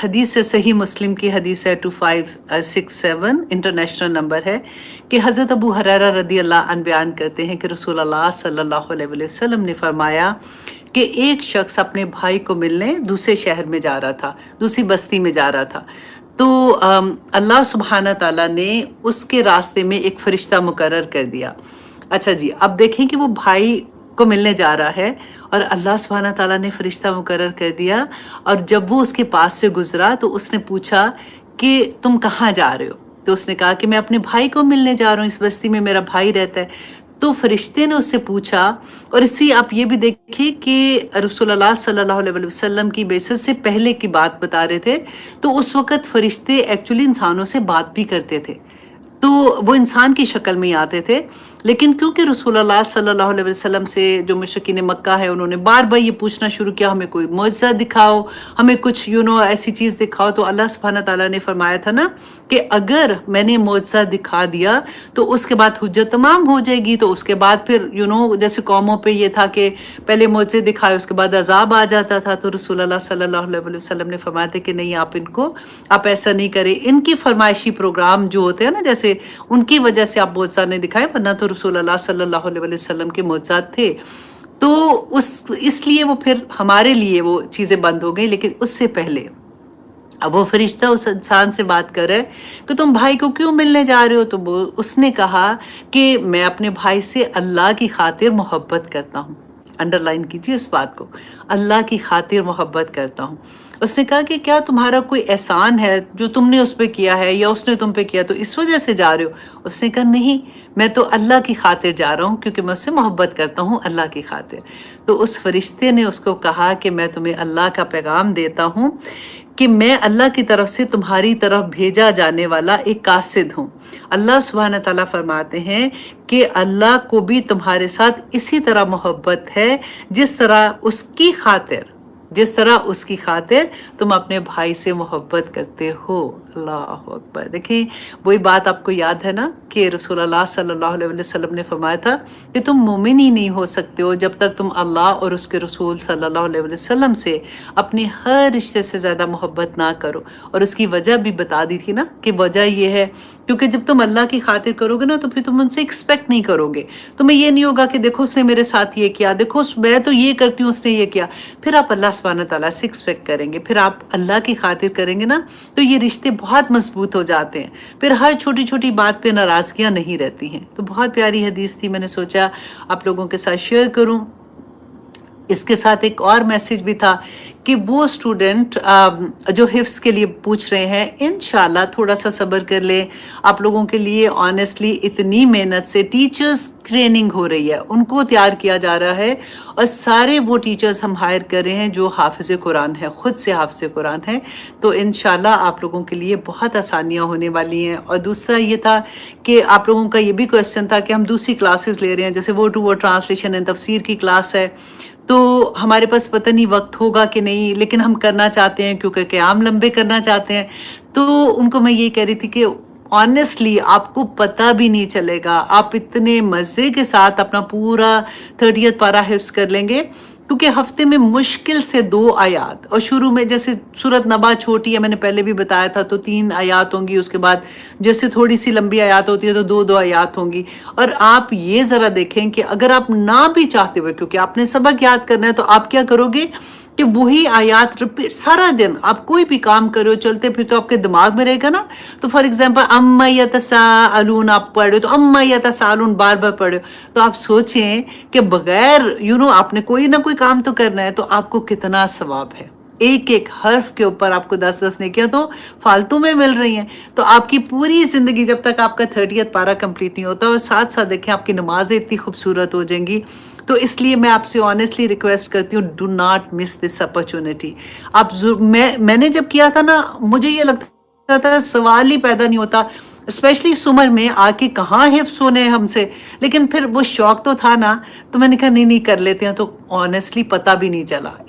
حدیث ہے, صحیح مسلم کی حدیث ہے 2567, انٹرنیشنل نمبر ہے, کہ حضرت ابو ہریرہ رضی اللہ عنہ بیان کرتے ہیں کہ رسول اللہ صلی اللہ علیہ وسلم نے فرمایا کہ ایک شخص اپنے بھائی کو ملنے دوسرے شہر میں جا رہا تھا, دوسری بستی میں جا رہا تھا. تو اللہ سبحانہ تعالیٰ نے اس کے راستے میں ایک فرشتہ مقرر کر دیا. اچھا جی, اب دیکھیں کہ وہ بھائی کو ملنے جا رہا ہے اور اللہ سبحانہ تعالیٰ نے فرشتہ مقرر کر دیا, اور جب وہ اس کے پاس سے گزرا تو اس نے پوچھا کہ تم کہاں جا رہے ہو؟ تو اس نے کہا کہ میں اپنے بھائی کو ملنے جا رہا ہوں, اس بستی میں میرا بھائی رہتا ہے. تو فرشتے نے اس سے پوچھا, اور اسی آپ یہ بھی دیکھیں کہ رسول اللہ صلی اللہ علیہ وسلم کی بعثت سے پہلے کی بات بتا رہے تھے, تو اس وقت فرشتے ایکچولی انسانوں سے بات بھی کرتے تھے, تو وہ انسان کی شکل میں ہی آتے تھے. لیکن کیونکہ رسول اللہ صلی اللہ علیہ وسلم سے جو مشرکین مکہ ہے انہوں نے بار بار یہ پوچھنا شروع کیا, ہمیں کوئی معجزہ دکھاؤ, ہمیں کچھ ایسی چیز دکھاؤ. تو اللہ سبحانہ تعالیٰ نے فرمایا تھا نا کہ اگر میں نے معجزہ دکھا دیا تو اس کے بعد حجت تمام ہو جائے گی. تو اس کے بعد پھر جیسے قوموں پہ یہ تھا کہ پہلے معجزے دکھائے اس کے بعد عذاب آ جاتا تھا, تو رسول اللہ صلی اللہ علیہ وسلم نے فرمایا تھا کہ نہیں, آپ ایسا نہیں کریں. ان کی فرمائشی پروگرام جو ہوتے ہیں نا, جیسے ان کی وجہ سے آپ معجزہ نہیں دکھائے, ورنہ تو رسول اللہ صلی اللہ علیہ وسلم کے معجزات تھے. تو اس لیے وہ پھر ہمارے لیے وہ چیزیں بند ہو گئی. لیکن اس سے پہلے اب وہ فرشتہ اس انسان سے بات کر رہا ہے کہ تم بھائی کو کیوں ملنے جا رہے ہو؟ تو اس نے کہا کہ میں اپنے بھائی سے اللہ کی خاطر محبت کرتا ہوں. انڈر لائن کیجیے اس بات کو, اللہ کی خاطر محبت کرتا ہوں. اس نے کہا کہ کیا تمہارا کوئی احسان ہے جو تم نے اس پہ کیا ہے یا اس نے تم پہ کیا, تو اس وجہ سے جا رہے ہو؟ اس نے کہا نہیں, میں تو اللہ کی خاطر جا رہا ہوں, کیونکہ میں اس سے محبت کرتا ہوں اللہ کی خاطر. تو اس فرشتے نے اس کو کہا کہ میں تمہیں اللہ کا پیغام دیتا ہوں کہ میں اللہ کی طرف سے تمہاری طرف بھیجا جانے والا ایک قاصد ہوں. اللہ سبحانہ تعالیٰ فرماتے ہیں کہ اللہ کو بھی تمہارے ساتھ اسی طرح محبت ہے جس طرح اس کی خاطر تم اپنے بھائی سے محبت کرتے ہو. اللہ اکبر. دیکھیں وہی بات آپ کو یاد ہے نا کہ رسول اللہ صلی اللہ علیہ وسلم نے فرمایا تھا کہ تم مومن ہی نہیں ہو سکتے ہو جب تک تم اللہ اور اس کے رسول صلی اللہ علیہ وسلم سے اپنے ہر رشتے سے زیادہ محبت نہ کرو. اور اس کی وجہ بھی بتا دی تھی نا کہ وجہ یہ ہے کیونکہ جب تم اللہ کی خاطر کرو گے نا تو پھر تم ان سے ایکسپیکٹ نہیں کرو گے. تمہیں یہ نہیں ہوگا کہ دیکھو اس نے میرے ساتھ یہ کیا, دیکھو میں تو یہ کرتی ہوں اس نے یہ کیا. پھر آپ اللہ سبحانہ تعالیٰ سے ایکسپیکٹ کریں گے, پھر آپ اللہ کی خاطر کریں گے نا, تو یہ رشتے بہت مضبوط ہو جاتے ہیں. پھر ہر چھوٹی چھوٹی بات پہ ناراضگیاں نہیں رہتی ہیں. تو بہت پیاری حدیث تھی, میں نے سوچا آپ لوگوں کے ساتھ شیئر کروں. اس کے ساتھ ایک اور میسیج بھی تھا کہ وہ اسٹوڈنٹ جو حفظ کے لیے پوچھ رہے ہیں, انشاءاللہ تھوڑا سا صبر کر لیں. آپ لوگوں کے لیے آنیسٹلی اتنی محنت سے ٹیچرز ٹریننگ ہو رہی ہے, ان کو تیار کیا جا رہا ہے, اور سارے وہ ٹیچرز ہم ہائر کر رہے ہیں جو حافظ قرآن ہے, خود سے حافظ قرآن ہے. تو انشاءاللہ آپ لوگوں کے لیے بہت آسانیاں ہونے والی ہیں. اور دوسرا یہ تھا کہ آپ لوگوں کا یہ بھی کویسچن تھا کہ ہم دوسری کلاسز لے رہے ہیں, جیسے word to word translation and تفسیر کی کلاس ہے, تو ہمارے پاس پتہ نہیں وقت ہوگا کہ نہیں, لیکن ہم کرنا چاہتے ہیں کیونکہ قیام لمبے کرنا چاہتے ہیں. تو ان کو میں یہ کہہ رہی تھی کہ آنیسٹلی آپ کو پتہ بھی نہیں چلے گا, آپ اتنے مزے کے ساتھ اپنا پورا 30 پارہ حفظ کر لیں گے, کیونکہ ہفتے میں مشکل سے 2 آیات, اور شروع میں جیسے سورۃ نبا چھوٹی ہے, میں نے پہلے بھی بتایا تھا, تو 3 آیات ہوں گی, اس کے بعد جیسے تھوڑی سی لمبی آیات ہوتی ہے تو 2 آیات ہوں گی. اور آپ یہ ذرا دیکھیں کہ اگر آپ نہ بھی چاہتے ہوئے, کیونکہ آپ نے سبق یاد کرنا ہے, تو آپ کیا کرو گے کہ وہی آیات ریپیٹ سارا دن, آپ کوئی بھی کام کرو چلتے پھر تو آپ کے دماغ میں رہے گا نا. تو فار ایگزامپل اما یتساءلون آپ پڑھو, تو اما یتساءلون بار بار پڑھو, تو آپ سوچیں کہ بغیر آپ نے کوئی نہ کوئی کام تو کرنا ہے, تو آپ کو کتنا ثواب ہے. ایک ایک حرف کے اوپر آپ کو 10 نیکیاں تو فالتو میں مل رہی ہیں. تو آپ کی پوری زندگی جب تک آپ کا 30 پارہ کمپلیٹ نہیں ہوتا, اور ساتھ ساتھ دیکھیں آپ کی نمازیں اتنی خوبصورت ہو جائیں گی. تو اس لیے میں آپ سے آنیسٹلی ریکویسٹ کرتی ہوں, do not miss this opportunity. میں نے جب کیا تھا نا, مجھے یہ لگتا تھا سوال ہی پیدا نہیں ہوتا, اسپیشلی اس عمر میں آ کے کہاں حفظ ہونے ہم سے. لیکن پھر وہ شوق تو تھا نا, تو میں نے کہا نہیں کر لیتے ہیں, تو آنیسٹلی پتہ بھی نہیں چلا.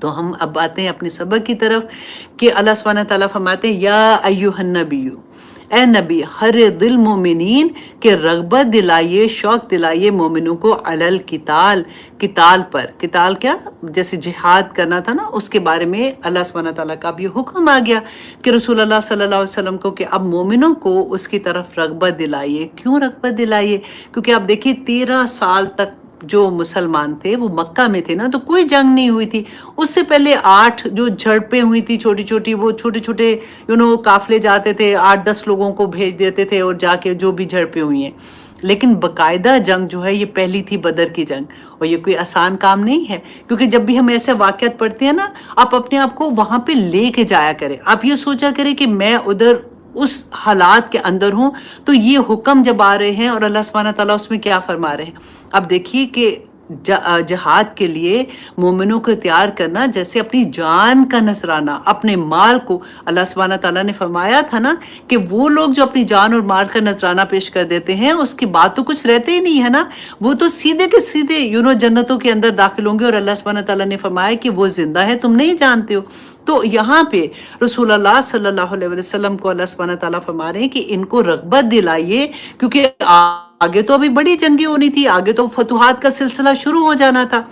تو ہم اب آتے ہیں اپنے سبق کی طرف کہ اللہ سبحانہ تعالیٰ فرماتے ہیں یا ایھا النبی، اے نبی حرض المومنین کہ رغبت دلائیے، شوق دلائیے مومنوں کو علی القتال، قتال پر۔ قتال کیا؟ جیسے جہاد کرنا تھا نا، اس کے بارے میں اللہ سبحانہ تعالیٰ کا بھی حکم آ گیا کہ رسول اللہ صلی اللہ علیہ وسلم کو کہ اب مومنوں کو اس کی طرف رغبت دلائیے۔ کیوں رغبت دلائیے؟ کیونکہ آپ دیکھیے 13 سال تک جو مسلمان تھے وہ مکہ میں تھے نا، تو کوئی جنگ نہیں ہوئی تھی۔ اس سے پہلے 8 جو جھڑپیں ہوئی تھی چھوٹی چھوٹی، وہ چھوٹے چھوٹے قافلے جاتے تھے، 8-10 لوگوں کو بھیج دیتے تھے اور جا کے جو بھی جھڑپیں ہوئی ہیں۔ لیکن باقاعدہ جنگ جو ہے یہ پہلی تھی بدر کی جنگ، اور یہ کوئی آسان کام نہیں ہے، کیونکہ جب بھی ہم ایسے واقعات پڑھتے ہیں نا، آپ اپنے آپ کو وہاں پہ لے کے جایا کریں۔ آپ یہ سوچا کریں کہ میں ادھر اس حالات کے اندر ہوں، تو یہ حکم جب آ رہے ہیں اور اللہ سبحانہ تعالیٰ اس میں کیا فرما رہے ہیں۔ اب دیکھیے کہ جہاد کے لیے مومنوں کو تیار کرنا جیسے اپنی جان کا نذرانہ، اپنے مال کو، اللہ سبحانہ تعالیٰ نے فرمایا تھا نا کہ وہ لوگ جو اپنی جان اور مال کا نذرانہ پیش کر دیتے ہیں اس کی بات تو کچھ رہتے ہی نہیں ہے نا، وہ تو سیدھے کے سیدھے جنتوں کے اندر داخل ہوں گے، اور اللہ سبحانہ تعالیٰ نے فرمایا کہ وہ زندہ ہے، تم نہیں جانتے ہو۔ تو یہاں پہ رسول اللہ صلی اللہ علیہ وسلم کو اللہ سبحانہ تعالیٰ فرما رہے ہیں کہ ان کو رغبت دلائیے، کیونکہ آگے تو ابھی بڑی جنگیں ہونی تھی، آگے تو فتوحات کا سلسلہ شروع ہو جانا تھا۔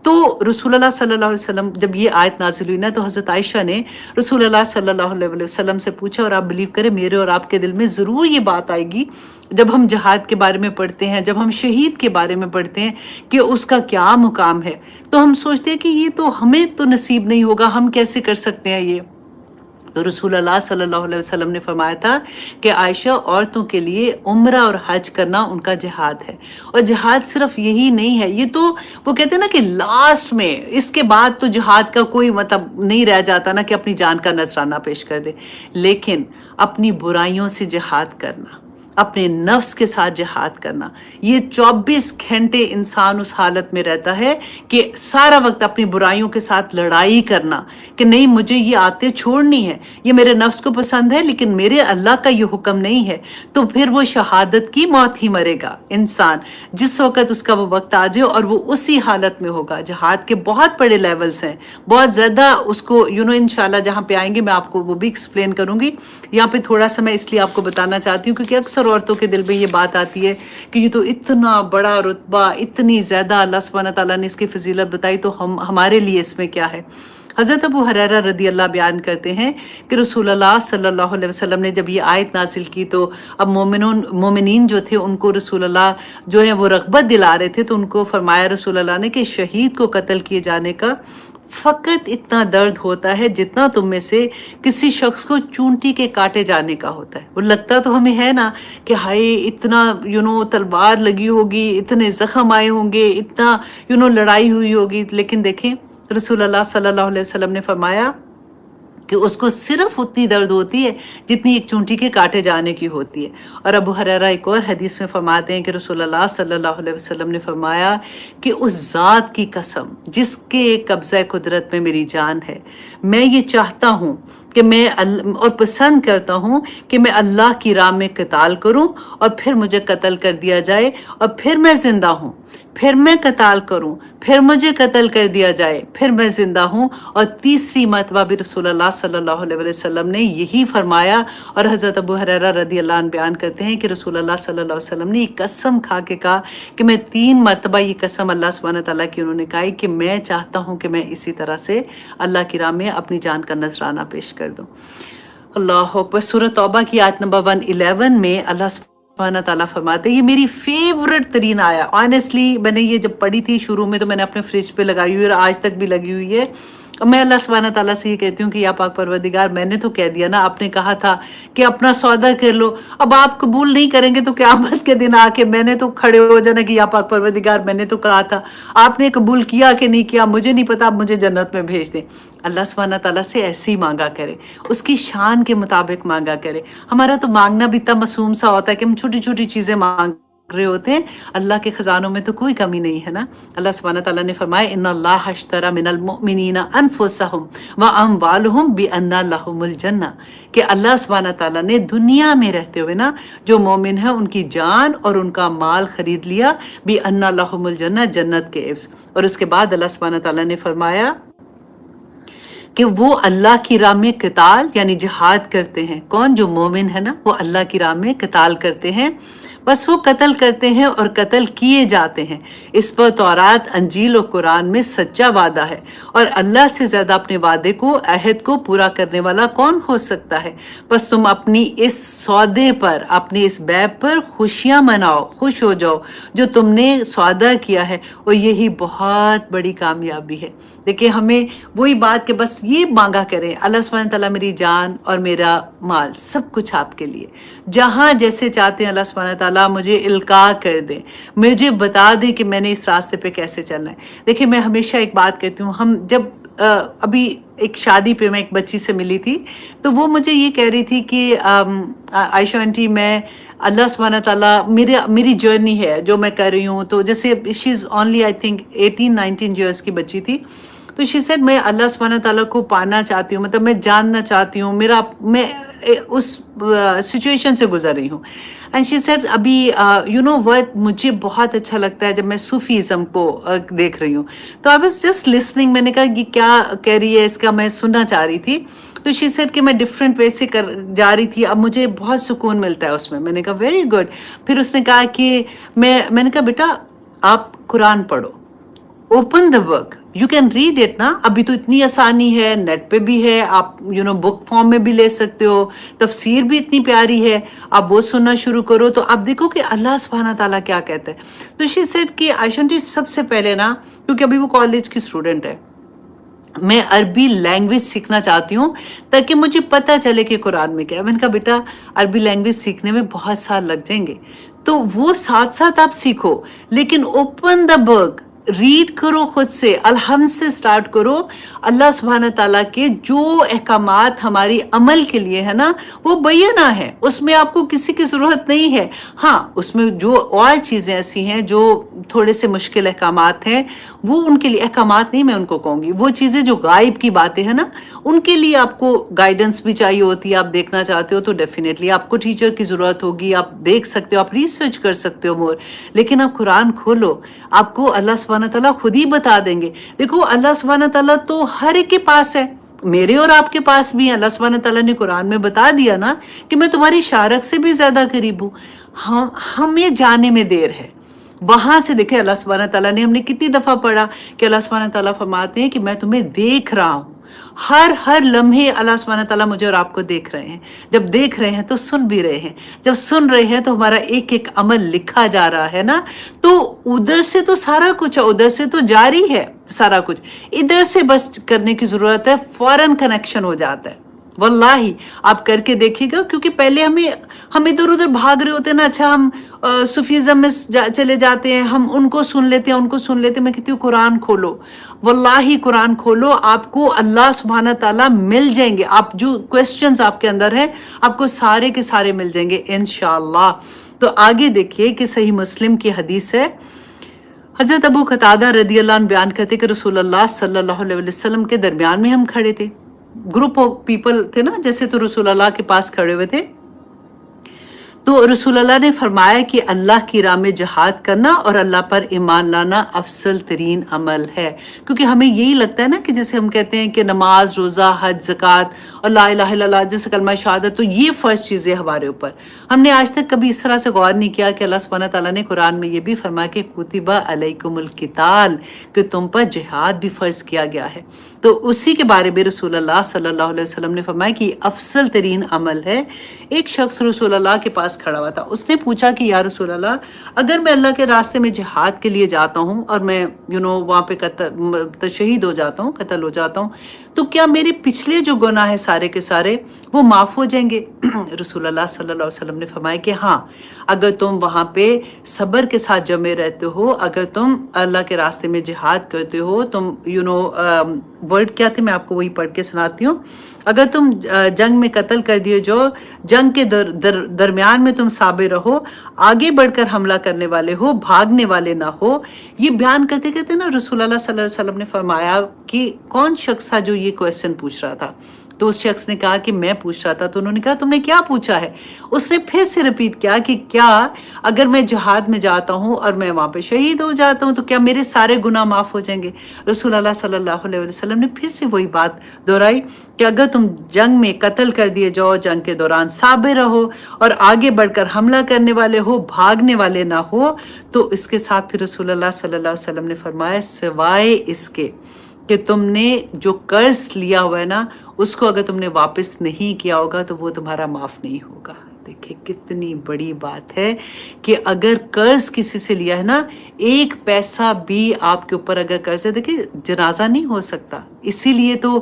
تو رسول اللہ صلی اللہ علیہ وسلم جب یہ آیت نازل ہوئی نا، تو حضرت عائشہ نے رسول اللہ صلی اللہ علیہ وسلم سے پوچھا، اور آپ بلیو کریں میرے اور آپ کے دل میں ضرور یہ بات آئے گی جب ہم جہاد کے بارے میں پڑھتے ہیں، جب ہم شہید کے بارے میں پڑھتے ہیں کہ اس کا کیا مقام ہے، تو ہم سوچتے ہیں کہ یہ تو ہمیں تو نصیب نہیں ہوگا، ہم کیسے کر سکتے ہیں یہ۔ تو رسول اللہ صلی اللہ علیہ وسلم نے فرمایا تھا کہ عائشہ عورتوں کے لیے عمرہ اور حج کرنا ان کا جہاد ہے، اور جہاد صرف یہی نہیں ہے، یہ تو وہ کہتے ہیں نا کہ لاسٹ میں اس کے بعد تو جہاد کا کوئی مطلب نہیں رہ جاتا نا کہ اپنی جان کا نذرانہ پیش کر دے، لیکن اپنی برائیوں سے جہاد کرنا، اپنے نفس کے ساتھ جہاد کرنا، یہ 24 گھنٹے انسان اس حالت میں رہتا ہے کہ سارا وقت اپنی برائیوں کے ساتھ لڑائی کرنا کہ نہیں مجھے یہ عادتیں چھوڑنی ہے، یہ میرے نفس کو پسند ہے لیکن میرے اللہ کا یہ حکم نہیں ہے، تو پھر وہ شہادت کی موت ہی مرے گا انسان جس وقت اس کا وہ وقت آ جائے، اور وہ اسی حالت میں ہوگا۔ جہاد کے بہت بڑے لیولز ہیں، بہت زیادہ، اس کو انشاءاللہ جہاں پہ آئیں گے میں آپ کو وہ بھی ایکسپلین کروں گی۔ یہاں پہ تھوڑا سا میں اس لیے آپ کو بتانا چاہتی ہوں کیونکہ اکثر عورتوں کے دل میں یہ بات آتی ہے کہ یہ تو اتنا بڑا رتبہ، اتنی زیادہ اللہ سبحانہ تعالیٰ نے اس کی فضیلت بتائی، تو ہمارے لیے اس میں کیا ہے۔ حضرت ابو ہریرہ رضی اللہ بیان کرتے ہیں کہ رسول اللہ صلی اللہ علیہ وسلم نے جب یہ آیت نازل کی تو اب مومنین جو تھے ان کو رسول اللہ جو ہے وہ رغبت دلا رہے تھے، تو ان کو فرمایا رسول اللہ نے کہ شہید کو قتل کیے جانے کا فقط اتنا درد ہوتا ہے جتنا تم میں سے کسی شخص کو چونٹی کے کاٹے جانے کا ہوتا ہے۔ وہ لگتا تو ہمیں ہے نا کہ ہائے اتنا تلوار لگی ہوگی، اتنے زخم آئے ہوں گے، اتنا لڑائی ہوئی ہوگی، لیکن دیکھیں رسول اللہ صلی اللہ علیہ وسلم نے فرمایا کہ اس کو صرف اتنی درد ہوتی ہے جتنی ایک چونٹی کے کاٹے جانے کی ہوتی ہے۔ اور ابو ہریرہ ایک اور حدیث میں فرماتے ہیں کہ رسول اللہ صلی اللہ علیہ وسلم نے فرمایا کہ اس ذات کی قسم جس کے قبضہ قدرت میں میری جان ہے، میں یہ چاہتا ہوں کہ میں اور پسند کرتا ہوں کہ میں اللہ کی راہ میں قتال کروں اور پھر مجھے قتل کر دیا جائے، اور پھر میں زندہ ہوں، پھر میں قتال کروں، پھر مجھے قتل کر دیا جائے، پھر میں زندہ ہوں، اور تیسری مرتبہ بھی رسول اللہ صلی اللہ علیہ وسلم نے یہی فرمایا۔ اور حضرت ابو ہریرہ رضی اللہ عنہ بیان کرتے ہیں کہ رسول اللہ صلی اللہ علیہ وسلم نے یہ قسم کھا کے کہا کہ میں 3 مرتبہ یہ قسم اللہ سبحانہ تعالیٰ کی انہوں نے کہا کہ میں چاہتا ہوں کہ میں اسی طرح سے اللہ کی راہ میں اپنی جان کا نذرانہ پیش کر دوں۔ اللہ اکبر۔ سورۃ توبہ کی آیت نمبر 111 میں اللہ سبحانہ تعالیٰ فرماتے ہیں، یہ میری فیورٹ ترین آیا، آنیسٹلی میں نے یہ جب پڑھی تھی شروع میں تو میں نے اپنے فریج پہ لگائی ہوئی اور آج تک بھی لگی ہوئی ہے۔ اور میں اللہ سبحانہ تعالیٰ سے یہ کہتی ہوں کہ یا پاک پروردگار میں نے تو کہہ دیا نا، آپ نے کہا تھا کہ اپنا سودا کر لو، اب آپ قبول نہیں کریں گے تو قیامت کے دن آ کے میں نے تو کھڑے ہو جانا کہ یا پاک پروردگار میں نے تو کہا تھا، آپ نے قبول کیا کہ نہیں کیا مجھے نہیں پتا، آپ مجھے جنت میں بھیج دیں۔ اللہ سبحانہ تعالیٰ سے ایسے ہی مانگا کرے، اس کی شان کے مطابق مانگا کرے۔ ہمارا تو مانگنا بھی اتنا معصوم سا ہوتا ہے کہ ہم چھوٹی چھوٹی چیزیں مانگ رہے ہوتے ہیں، اللہ کے خزانوں میں تو کوئی کمی نہیں ہے نا۔ اللہ سبحانہ تعالیٰ نے فرمایا ان اللہ اشتری من المؤمنین انفسهم واموالهم بان لهم الجنہ، کہ اللہ سبحانہ تعالیٰ نے دنیا میں رہتے ہوئے نا جو مومن ہیں ان کی جان اور ان کا مال خرید لیا، بان لهم الجنہ، جنت کے عوض۔ اور اس کے بعد اللہ سبحانہ تعالیٰ نے فرمایا کہ وہ اللہ کی راہ میں قتال یعنی جہاد کرتے ہیں. کون؟ جو مومن ہے نا وہ اللہ کی راہ میں قتال کرتے ہیں. بس وہ قتل کرتے ہیں اور قتل کیے جاتے ہیں. اس پر تورات، انجیل اور قرآن میں سچا وعدہ ہے، اور اللہ سے زیادہ اپنے وعدے کو، عہد کو پورا کرنے والا کون ہو سکتا ہے؟ بس تم اپنی اس سودے پر، اپنی اس بیع پر خوشیاں مناؤ، خوش ہو جاؤ جو تم نے سودا کیا ہے، اور یہی بہت بڑی کامیابی ہے. دیکھیں ہمیں وہی بات کہ بس یہ مانگا کریں، اللہ سبحانہ تعالیٰ میری جان اور میرا مال سب کچھ آپ کے لیے، جہاں جیسے چاہتے ہیں اللہ سبحانہ تعالیٰ مجھے القاء کر دیں، مجھے بتا دیں کہ میں نے اس راستے پہ کیسے چلنا ہے. دیکھیں میں ہمیشہ ایک بات کہتی ہوں، ہم جب ابھی ایک شادی پہ میں ایک بچی سے ملی تھی تو وہ مجھے یہ کہہ رہی تھی کہ عائشہ آنٹی میں اللہ سبحانہ تعالیٰ میری جرنی ہے جو میں کر رہی ہوں. تو جیسے she is only I think 18-19 years کی بچی تھی، تو شی سیڈ میں اللہ سبحانہ تعالیٰ کو پانا چاہتی ہوں، مطلب میں جاننا چاہتی ہوں، میں اس سچویشن سے گزر رہی ہوں. اینڈ شی سیڈ ابھی یو نو وٹ، مجھے بہت اچھا لگتا ہے جب میں صوفیزم کو دیکھ رہی ہوں. تو آئی واز جسٹ لسننگ، میں نے کہا یہ کیا کہہ رہی ہے، اس کا میں سننا چاہ رہی تھی. تو شی سیڈ کہ میں ڈفرینٹ وے سے جا رہی تھی، اب مجھے بہت سکون ملتا ہے اس میں. میں نے کہا ویری گڈ. پھر اس نے کہا کہ میں نے کہا بیٹا آپ قرآن پڑھو، open the work, you can read it نا. ابھی تو اتنی آسانی ہے، نیٹ پہ بھی ہے، آپ بک فارم میں بھی لے سکتے ہو، تفسیر بھی اتنی پیاری ہے، آپ وہ سننا شروع کرو تو آپ دیکھو کہ اللہ سبحانہ تعالیٰ کیا کہتا ہے. تو شی سیڈ کہ عائشہ آنٹی سب سے پہلے نا، کیونکہ ابھی وہ کالج کی اسٹوڈنٹ ہے، میں عربی لینگویج سیکھنا چاہتی ہوں تاکہ مجھے پتہ چلے کہ قرآن میں کیا ہے. میں نے کہا بیٹا عربی لینگویج سیکھنے میں بہت سال لگ جائیں گے، تو وہ ساتھ ساتھ آپ سیکھو، لیکن اوپن دا بک، ریڈ کرو، خود سے الحمد سے سٹارٹ کرو. اللہ سبحانہ تعالیٰ کے جو احکامات ہماری عمل کے لیے ہے نا وہ بینہ ہے، اس میں آپ کو کسی کی ضرورت نہیں ہے. ہاں اس میں جو اور چیزیں ایسی ہیں جو تھوڑے سے مشکل احکامات ہیں، وہ ان کے لیے احکامات نہیں میں ان کو کہوں گی، وہ چیزیں جو غائب کی باتیں ہیں نا ان کے لیے آپ کو گائیڈنس بھی چاہیے ہوتی ہے. آپ دیکھنا چاہتے ہو تو ڈیفینیٹلی آپ کو ٹیچر کی ضرورت ہوگی، آپ دیکھ سکتے ہو، آپ ریسرچ کر سکتے ہو مور. لیکن آپ قرآن کھولو، آپ کو اللہ سبحانہ تعالیٰ خود ہی بتا دیں گے. دیکھو اللہ سبحانہ تعالیٰ تو ہر ایک کے پاس ہے، میرے اور آپ کے پاس بھی. اللہ سبحانہ تعالیٰ نے قرآن میں بتا دیا نا کہ میں تمہاری شارک سے بھی زیادہ قریب ہوں. ہمیں جانے میں دیر ہے. وہاں سے دیکھیں اللہ سبحانہ تعالیٰ نے، ہم نے کتنی دفعہ پڑھا کہ اللہ سبحانہ تعالیٰ فرماتے ہیں کہ میں تمہیں دیکھ رہا ہوں. ہر لمحے اللہ سبحانہ تعالیٰ مجھے اور آپ کو دیکھ رہے ہیں. جب دیکھ رہے ہیں تو سن بھی رہے ہیں، جب سن رہے ہیں تو ہمارا ایک ایک عمل لکھا جا رہا ہے نا. تو ادھر سے تو سارا کچھ ہے، ادھر سے تو جاری ہے سارا کچھ، ادھر سے بس کرنے کی ضرورت ہے، فوراً کنیکشن ہو جاتا ہے. واللہ آپ کر کے دیکھیے گا، کیونکہ پہلے ہم ادھر ادھر بھاگ رہے ہوتے ہیں نا. اچھا ہم صوفیزم میں چلے جاتے ہیں، ہم ان کو سن لیتے ہیں. میں کہتی ہوں قرآن کھولو، واللہ قرآن کھولو، آپ کو اللہ سبحانہ تعالیٰ مل جائیں گے. آپ جو کویسچنز آپ کے اندر ہیں آپ کو سارے کے سارے مل جائیں گے انشاءاللہ. تو آگے دیکھیے کہ صحیح مسلم کی حدیث ہے. حضرت ابو قتادہ رضی اللہ عنہ بیان کرتے کہ رسول اللہ صلی اللہ علیہ وسلم کے درمیان میں ہم کھڑے تھے. گروپ آف پیپل تھے نا جیسے، تو رسول اللہ کے پاس کھڑے ہوئے تھے. تو رسول اللہ نے فرمایا کہ اللہ کی راہ میں جہاد کرنا اور اللہ پر ایمان لانا افضل ترین عمل ہے. کیونکہ ہمیں یہی لگتا ہے نا کہ جیسے ہم کہتے ہیں کہ نماز، روزہ، حج، زکوٰۃ اور لا الہ الا اللہ جیسے کلمہ شہادت، تو یہ فرض چیزیں ہمارے اوپر. ہم نے آج تک کبھی اس طرح سے غور نہیں کیا کہ اللہ سبحانہ تعالیٰ نے قرآن میں یہ بھی فرمایا کہ کتب علیکم القتال، کہ تم پر جہاد بھی فرض کیا گیا ہے. تو اسی کے بارے میں رسول اللہ صلی اللہ علیہ وسلم نے فرمایا کہ یہ افضل ترین عمل ہے. ایک شخص رسول اللہ کے پاس کھڑا ہوا تھا، اس نے پوچھا کہ یا رسول اللہ، اگر میں اللہ کے راستے میں جہاد کے لیے جاتا ہوں اور میں وہاں پہ شہید ہو جاتا ہوں، قتل ہو جاتا ہوں، تو کیا میرے پچھلے جو گناہ ہیں سارے کے سارے وہ معاف ہو جائیں گے؟ رسول اللہ صلی اللہ علیہ وسلم نے فرمایا کہ ہاں، اگر تم وہاں پہ صبر کے ساتھ جمے رہتے ہو، اگر تم اللہ کے راستے میں جہاد کرتے ہو، تم ورڈ کیا تھے میں آپ کو وہی پڑھ کے سناتی ہوں. اگر تم جنگ میں قتل کر دیے جو جنگ کے درمیان میں تم صابر رہو، آگے بڑھ کر حملہ کرنے والے ہو، بھاگنے والے نہ ہو. یہ بیان کرتے کرتے نا رسول اللہ صلی اللہ علیہ وسلم نے فرمایا کہ کون شخص تھا جو یہ کویسچن پوچھ رہا تھا. تو اس شخص نے کہا کہ میں پوچھ رہا تھا. تو انہوں نے کہا تم نے کیا پوچھا ہے؟ اس نے پھر سے ریپیٹ کیا کہ کیا اگر میں جہاد میں جاتا ہوں اور میں وہاں پہ شہید ہو جاتا ہوں تو کیا میرے سارے گناہ معاف ہو جائیں گے؟ رسول اللہ صلی اللہ علیہ وسلم نے پھر سے وہی بات دہرائی کہ اگر تم جنگ میں قتل کر دیے جاؤ، جنگ کے دوران صابر رہو اور آگے بڑھ کر حملہ کرنے والے ہو، بھاگنے والے نہ ہو، تو اس کے ساتھ پھر رسول اللہ صلی اللہ علیہ وسلم نے فرمایا سوائے اس کے کہ تم نے جو قرض لیا ہوا ہے نا اس کو اگر تم نے واپس نہیں کیا ہوگا تو وہ تمہارا معاف نہیں ہوگا. دیکھیں کتنی بڑی بات ہے کہ اگر قرض کسی سے لیا ہے نا، ایک پیسہ بھی آپ کے اوپر اگر قرض ہے، دیکھیں جنازہ نہیں ہو سکتا. اسی لیے تو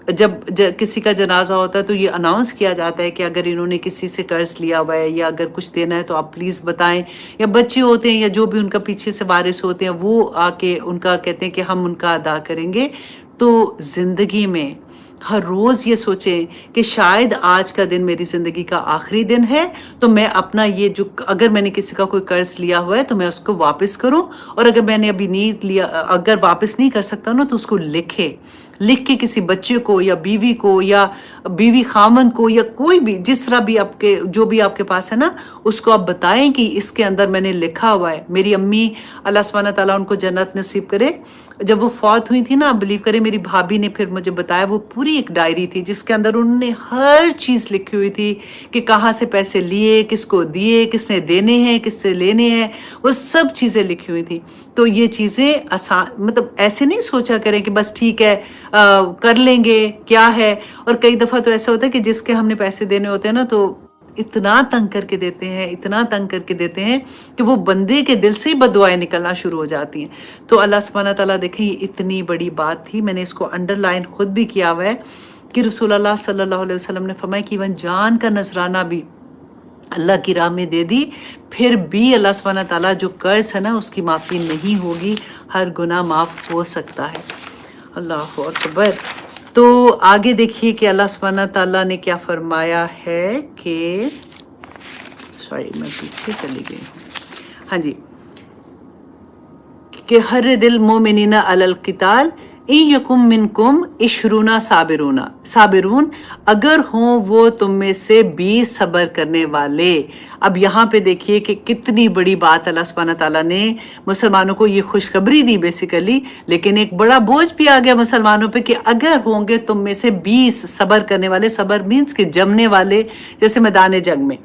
جب کسی کا جنازہ ہوتا ہے تو یہ اناؤنس کیا جاتا ہے کہ اگر انہوں نے کسی سے قرض لیا ہوا ہے یا اگر کچھ دینا ہے تو آپ پلیز بتائیں. یا بچے ہوتے ہیں یا جو بھی ان کا پیچھے سے وارث ہوتے ہیں وہ آ کے ان کا کہتے ہیں کہ ہم ان کا ادا کریں گے. تو زندگی میں ہر روز یہ سوچیں کہ شاید آج کا دن میری زندگی کا آخری دن ہے، تو میں اپنا یہ جو اگر میں نے کسی کا کوئی قرض لیا ہوا ہے تو میں اس کو واپس کروں، اور اگر میں نے ابھی نہیں لیا، اگر واپس نہیں کر سکتا نا تو اس کو لکھ کے کسی بچے کو یا بیوی کو یا بیوی خامن کو یا کوئی بھی جس طرح بھی آپ کے جو بھی آپ کے پاس ہے نا اس کو آپ بتائیں کہ اس کے اندر میں نے لکھا ہوا ہے. میری امی اللہ سبحانہ تعالیٰ ان کو جنت نصیب کرے، جب وہ فوت ہوئی تھی نا، بلیو کرے میری بھابھی نے پھر مجھے بتایا وہ پوری ایک ڈائری تھی جس کے اندر انہوں نے ہر چیز لکھی ہوئی تھی کہ کہاں سے پیسے لیے، کس کو دیے، کس نے دینے ہیں، کس سے لینے ہیں، وہ سب چیزیں لکھی ہوئی تھی. تو یہ چیزیں آسان مطلب ایسے نہیں سوچا کریں کہ بس ٹھیک ہے کر لیں گے کیا ہے. اور کئی دفعہ تو ایسا ہوتا ہے کہ جس کے ہم نے پیسے دینے ہوتے ہیں نا تو اتنا تنگ کر کے دیتے ہیں، اتنا تنگ کر کے دیتے ہیں کہ وہ بندے کے دل سے ہی بد دعائیں نکلنا شروع ہو جاتی ہیں. تو اللہ سبحانہ تعالیٰ دیکھیں یہ اتنی بڑی بات تھی، میں نے اس کو انڈر لائن خود بھی کیا ہوا ہے کہ رسول اللہ صلی اللہ علیہ وسلم نے فرمایا کہ ایون جان کا نذرانہ بھی اللہ کی راہ میں دے دی پھر بھی اللہ سبحانہ تعالیٰ جو قرض ہے نا اس کی معافی نہیں ہوگی، ہر گناہ معاف ہو سکتا ہے. اللہ اکبر. تو آگے دیکھیے کہ اللہ سبحانہ تعالیٰ نے کیا فرمایا ہے کہ سوری میں پیچھے چلی گئی ہوں. ہاں جی، کہ ہر دل مومنین علی القتال ان یکم منکم عشرون صابرون، اگر ہوں وہ تم میں سے 20 صبر کرنے والے. اب یہاں پہ دیکھیے کہ کتنی بڑی بات اللہ سبحانہ تعالیٰ نے مسلمانوں کو یہ خوشخبری دی بیسیکلی، لیکن ایک بڑا بوجھ بھی آ گیا مسلمانوں پہ کہ اگر ہوں گے تم میں سے 20 صبر کرنے والے. صبر مینس کہ جمنے والے، جیسے میدان جنگ میں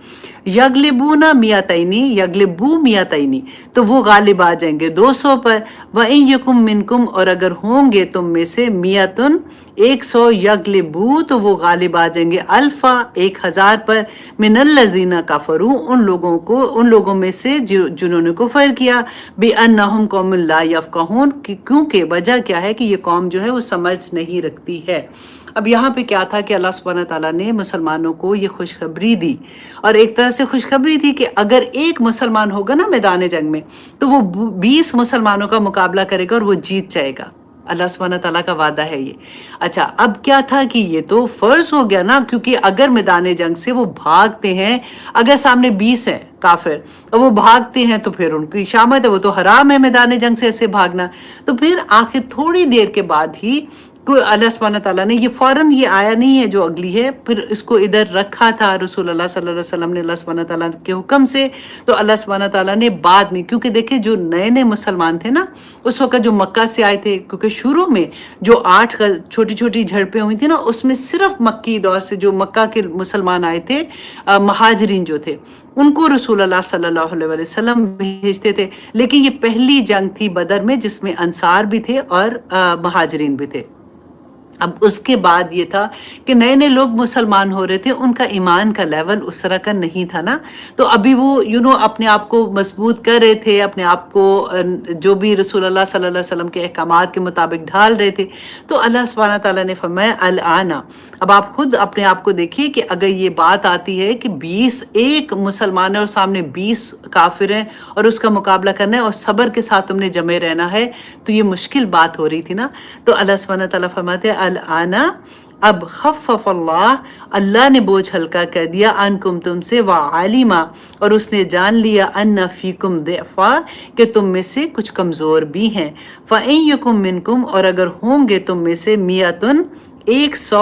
یغلبون میاتینی، یغلبو میاتینی، تو وہ غالب آ جائیں گے 200 پر. وَإِن یکم منکم، اور اگر ہوں گے تم میں سے میاتن 100، یغلبو تو وہ غالب آ جائیں گے الفا 1000 پر. من الذین کفروا، ان لوگوں میں سے جنہوں نے کفر کیا، بِأَنَّهُمْ قَوْمٌ لَا يَفْقَهُونَ، کیونکہ وجہ کیا ہے کہ یہ قوم جو ہے وہ سمجھ نہیں رکھتی ہے. اب یہاں پہ کیا تھا کہ اللہ سبحانہ تعالیٰ نے مسلمانوں کو یہ خوشخبری دی، اور ایک طرح سے خوشخبری تھی کہ اگر ایک مسلمان ہوگا نا میدان جنگ میں تو وہ 20 مسلمانوں کا مقابلہ کرے گا اور وہ جیت جائے گا. اللہ سبحانہ تعالیٰ کا وعدہ ہے یہ. اچھا اب کیا تھا کہ یہ تو فرض ہو گیا نا، کیونکہ اگر میدان جنگ سے وہ بھاگتے ہیں، اگر سامنے 20 ہیں کافر اور وہ بھاگتے ہیں تو پھر ان کی شامت ہے، وہ تو حرام ہے میدان جنگ سے ایسے بھاگنا. تو پھر آخر تھوڑی دیر کے بعد ہی کوئی اللہ سبحانہ تعالیٰ نے یہ فوراً یہ آیا نہیں ہے جو اگلی ہے، پھر اس کو ادھر رکھا تھا رسول اللہ صلی اللہ علیہ وسلم نے اللہ سبحانہ تعالیٰ کے حکم سے. تو اللہ سبحانہ تعالیٰ نے بعد میں، کیونکہ دیکھیں جو نئے مسلمان تھے نا اس وقت جو مکہ سے آئے تھے، کیونکہ شروع میں جو 8 چھوٹی چھوٹی جھڑپیں ہوئی تھی نا اس میں صرف مکی دور سے جو مکہ کے مسلمان آئے تھے، مہاجرین جو تھے، ان کو رسول اللہ صلی اللہ علیہ وسلم بھیجتے تھے. لیکن یہ پہلی جنگ تھی بدر میں جس میں انصار بھی تھے اور مہاجرین بھی تھے. اب اس کے بعد یہ تھا کہ نئے نئے لوگ مسلمان ہو رہے تھے، ان کا ایمان کا لیول اس طرح کا نہیں تھا نا، تو ابھی وہ اپنے آپ کو مضبوط کر رہے تھے، اپنے آپ کو جو بھی رسول اللہ صلی اللہ علیہ وسلم کے احکامات کے مطابق ڈھال رہے تھے. تو اللہ سبحانہ تعالیٰ نے فرمایا الآن، اب آپ خود اپنے آپ کو دیکھیے کہ اگر یہ بات آتی ہے کہ 20 ایک مسلمان ہے اور سامنے 20 کافر ہیں اور اس کا مقابلہ کرنا ہے اور صبر کے ساتھ تم نے جمے رہنا ہے، تو یہ مشکل بات ہو رہی تھی نا. تو اللہ سبحانہ تعالیٰ فرماتے ہیں الآن، اب خفف اللہ نے بوجھ ہلکا کر دیا، عنکم تم سے، وعلما اور اس نے جان لیا، ان فیکم ضعفا کہ تم میں سے کچھ کمزور بھی ہیں. فإن یکم منکم اور اگر ہوں گے تم میں سے میاتن 100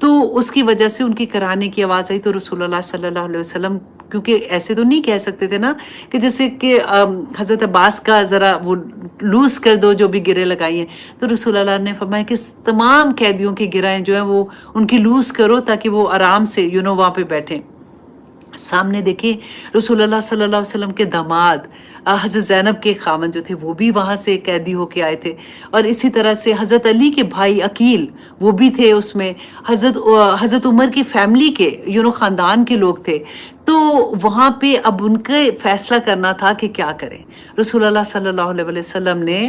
تو اس کی وجہ سے ان کی کرانے کی آواز آئی، تو رسول اللہ صلی اللہ علیہ وسلم، کیونکہ ایسے تو نہیں کہہ سکتے تھے نا کہ جیسے کہ حضرت عباس کا ذرا وہ لوز کر دو جو بھی گرے لگائی ہیں، تو رسول اللہ نے فرمایا کہ تمام قیدیوں کی گرہیں جو ہیں وہ ان کی لوز کرو تاکہ وہ آرام سے وہاں پہ بیٹھیں۔ سامنے دیکھیں رسول اللہ صلی اللہ علیہ وسلم کے داماد حضرت زینب کے خاوند جو تھے وہ بھی وہاں سے قیدی ہو کے آئے تھے، اور اسی طرح سے حضرت علی کے بھائی عقیل وہ بھی تھے اس میں، حضرت عمر کی فیملی کے خاندان کے لوگ تھے۔ تو وہاں پہ اب ان کا فیصلہ کرنا تھا کہ کیا کریں۔ رسول اللہ صلی اللہ علیہ وسلم نے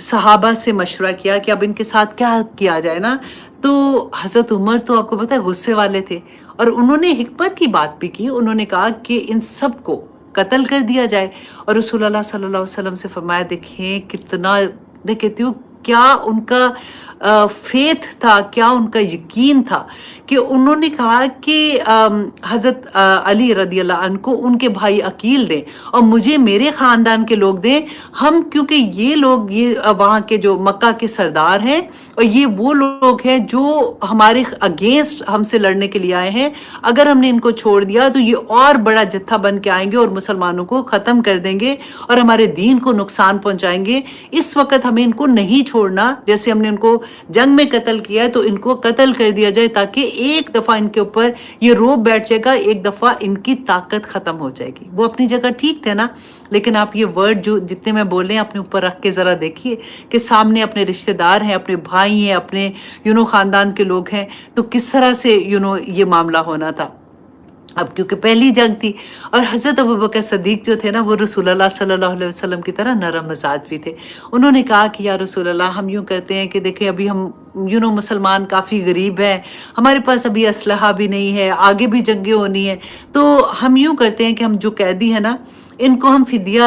صحابہ سے مشورہ کیا کہ اب ان کے ساتھ کیا کیا جائے نا۔ تو حضرت عمر تو آپ کو پتہ ہے غصے والے تھے، اور انہوں نے حکمت کی بات بھی کی، انہوں نے کہا کہ ان سب کو قتل کر دیا جائے، اور رسول اللہ صلی اللہ علیہ وسلم سے فرمایا دیکھیں کتنا، میں کہتی ہوں کیا ان کا فیتھ تھا، کیا ان کا یقین تھا کہ انہوں نے کہا کہ حضرت علی رضی اللہ عنہ کو ان کے بھائی عقیل دیں اور مجھے میرے خاندان کے لوگ دیں، ہم کیونکہ یہ لوگ یہ وہاں کے جو مکہ کے سردار ہیں اور یہ وہ لوگ ہیں جو ہمارے اگینسٹ ہم سے لڑنے کے لیے آئے ہیں، اگر ہم نے ان کو چھوڑ دیا تو یہ اور بڑا جتھا بن کے آئیں گے اور مسلمانوں کو ختم کر دیں گے اور ہمارے دین کو نقصان پہنچائیں گے۔ اس وقت ہمیں ان کو نہیں چھوڑنا، جیسے ہم نے ان کو جنگ میں قتل کیا ہے تو ان کو قتل کر دیا جائے، تاکہ ایک دفعہ ان کے اوپر یہ روب بیٹھ جائے گا، ایک دفعہ ان کی طاقت ختم ہو جائے گی۔ وہ اپنی جگہ ٹھیک تھے نا، لیکن آپ یہ ورڈ جو جتنے میں بول رہے ہیں اپنے اوپر رکھ کے ذرا دیکھیے کہ سامنے اپنے رشتہ دار ہیں، اپنے بھائی ہیں، اپنے خاندان کے لوگ ہیں، تو کس طرح سے یہ معاملہ ہونا تھا۔ اب کیونکہ پہلی جنگ تھی، اور حضرت ابوبکر صدیق جو تھے نا وہ رسول اللہ صلی اللہ علیہ وسلم کی طرح نرم مزاج بھی تھے۔ انہوں نے کہا کہ یا رسول اللہ ہم یوں کرتے ہیں کہ دیکھیں ابھی ہم مسلمان کافی غریب ہیں، ہمارے پاس ابھی اسلحہ بھی نہیں ہے، آگے بھی جنگیں ہونی ہیں، تو ہم یوں کرتے ہیں کہ ہم جو قیدی ہیں نا ان کو ہم فدیہ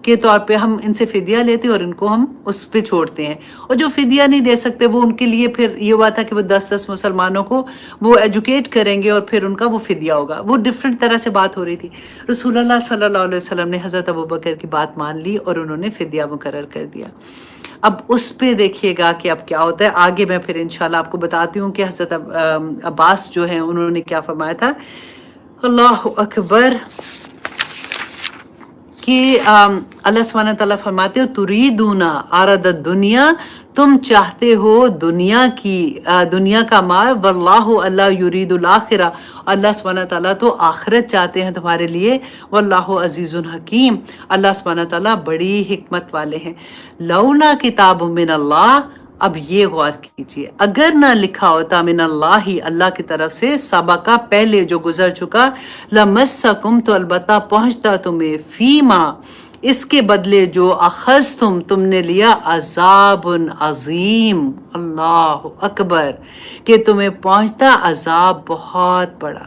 کے طور پہ ہم ان سے فدیہ لیتے ہیں اور ان کو ہم اس پہ چھوڑتے ہیں، اور جو فدیہ نہیں دے سکتے وہ ان کے لیے پھر یہ ہوا تھا کہ وہ 10 مسلمانوں کو وہ ایجوکیٹ کریں گے اور پھر ان کا وہ فدیہ ہوگا۔ وہ ڈیفرنٹ طرح سے بات ہو رہی تھی۔ رسول اللہ صلی اللہ علیہ وسلم نے حضرت ابوبکر کی بات مان لی اور انہوں نے فدیہ مقرر کر دیا۔ اب اس پہ دیکھیے گا کہ اب کیا ہوتا ہے آگے، میں پھر انشاءاللہ آپ کو بتاتی ہوں کہ حضرت عباس جو ہیں انہوں نے کیا فرمایا تھا۔ اللہ اکبر، کہ اللہ سبحانہ تعالیٰ فرماتے ہو تریدون عرض الدنیا، تم چاہتے ہو دنیا کا مال، واللہ اللہ یرید الآخرہ، اللہ سبحانہ تعالیٰ تو آخرت چاہتے ہیں تمہارے لیے، واللہ عزیز حکیم، اللہ سبحانہ تعالیٰ بڑی حکمت والے ہیں۔ لولا کتاب من اللہ، اب یہ غور کیجئے، اگر نہ لکھا ہوتا من اللہ، اللہ کی طرف سے، سبقہ پہلے جو گزر چکا، لمسکم تو البتہ پہنچتا تمہیں، فیما اس کے بدلے جو اخذتم تم نے لیا، عذاب عظیم، اللہ اکبر، کہ تمہیں پہنچتا عذاب بہت بڑا۔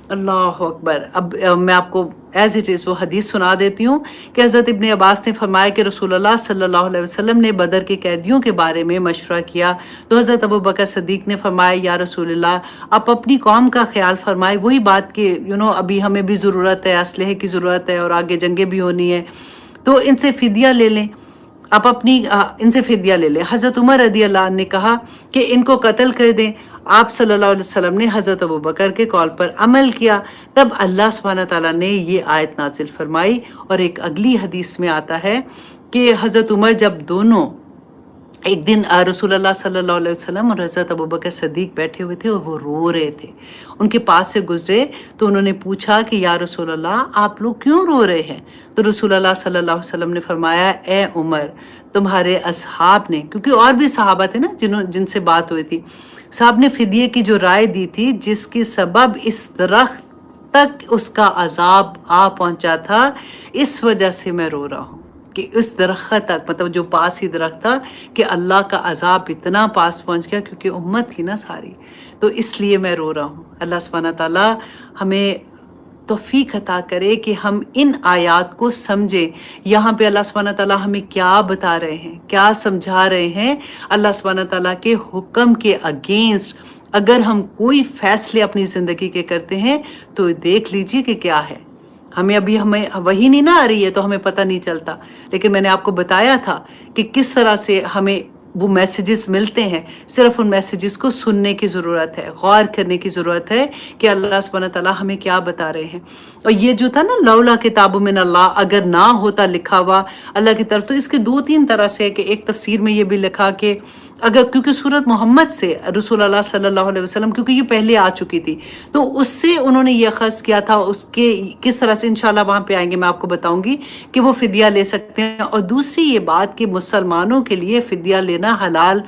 اللہ اکبر۔ اب میں آپ کو ایز اٹ از وہ حدیث سنا دیتی ہوں کہ حضرت ابن عباس نے فرمایا کہ رسول اللہ صلی اللہ علیہ وسلم نے بدر کے قیدیوں کے بارے میں مشورہ کیا، تو حضرت ابوبکر صدیق نے فرمایا یا رسول اللہ آپ اپنی قوم کا خیال فرمائے، وہی بات کہ ابھی ہمیں بھی ضرورت ہے، اسلحے کی ضرورت ہے اور آگے جنگیں بھی ہونی ہے، تو ان سے فدیہ لے لیں، آپ اپنی ان سے فدیہ لے لیں۔ حضرت عمر رضی اللہ عنہ نے کہا کہ ان کو قتل کر دیں۔ آپ صلی اللہ علیہ وسلم نے حضرت ابوبکر کے قول پر عمل کیا، تب اللہ سبحانہ تعالیٰ نے یہ آیت نازل فرمائی۔ اور ایک اگلی حدیث میں آتا ہے کہ حضرت عمر جب دونوں ایک دن رسول اللہ صلی اللہ علیہ وسلم اور حضرت ابوبکر صدیق بیٹھے ہوئے تھے اور وہ رو رہے تھے، ان کے پاس سے گزرے تو انہوں نے پوچھا کہ یا رسول اللہ آپ لوگ کیوں رو رہے ہیں؟ تو رسول اللہ صلی اللہ علیہ وسلم نے فرمایا اے عمر، تمہارے اصحاب نے، کیونکہ اور بھی صحابہ تھے نا جن سے بات ہوئی تھی، صاحب نے فدیے کی جو رائے دی تھی جس کے سبب اس درخت تک اس کا عذاب آ پہنچا تھا، اس وجہ سے میں رو رہا ہوں کہ اس درخت تک، مطلب جو پاس ہی درخت تھا، کہ اللہ کا عذاب اتنا پاس پہنچ گیا کیونکہ امت تھی نا ساری، تو اس لیے میں رو رہا ہوں۔ اللہ سبحانہ تعالیٰ ہمیں توفیق عطا کرے کہ ہم ان آیات کو سمجھیں۔ یہاں پہ اللہ سبحانہ تعالیٰ ہمیں کیا بتا رہے ہیں، کیا سمجھا رہے ہیں؟ اللہ سبحانہ تعالیٰ کے حکم کے اگینسٹ اگر ہم کوئی فیصلے اپنی زندگی کے کرتے ہیں تو دیکھ لیجئے کہ کیا ہے۔ ہمیں وہی نہیں نہ آ رہی ہے تو ہمیں پتہ نہیں چلتا، لیکن میں نے آپ کو بتایا تھا کہ کس طرح سے ہمیں وہ میسیجز ملتے ہیں، صرف ان میسیجز کو سننے کی ضرورت ہے، غور کرنے کی ضرورت ہے کہ اللہ سبحانہ تعالیٰ ہمیں کیا بتا رہے ہیں۔ اور یہ جو تھا نا لولا کتاب من اللہ، اگر نہ ہوتا لکھا ہوا اللہ کی طرف، تو اس کے دو تین طرح سے ہے کہ ایک تفسیر میں یہ بھی لکھا کہ اگر کیونکہ سورت محمد سے رسول اللہ صلی اللہ علیہ وسلم کیونکہ یہ پہلے آ چکی تھی، تو اس سے انہوں نے یہ اخذ کیا تھا، اس کے کس طرح سے انشاءاللہ وہاں پہ آئیں گے میں آپ کو بتاؤں گی کہ وہ فدیہ لے سکتے ہیں۔ اور دوسری یہ بات کہ مسلمانوں کے لیے فدیہ لینا حلال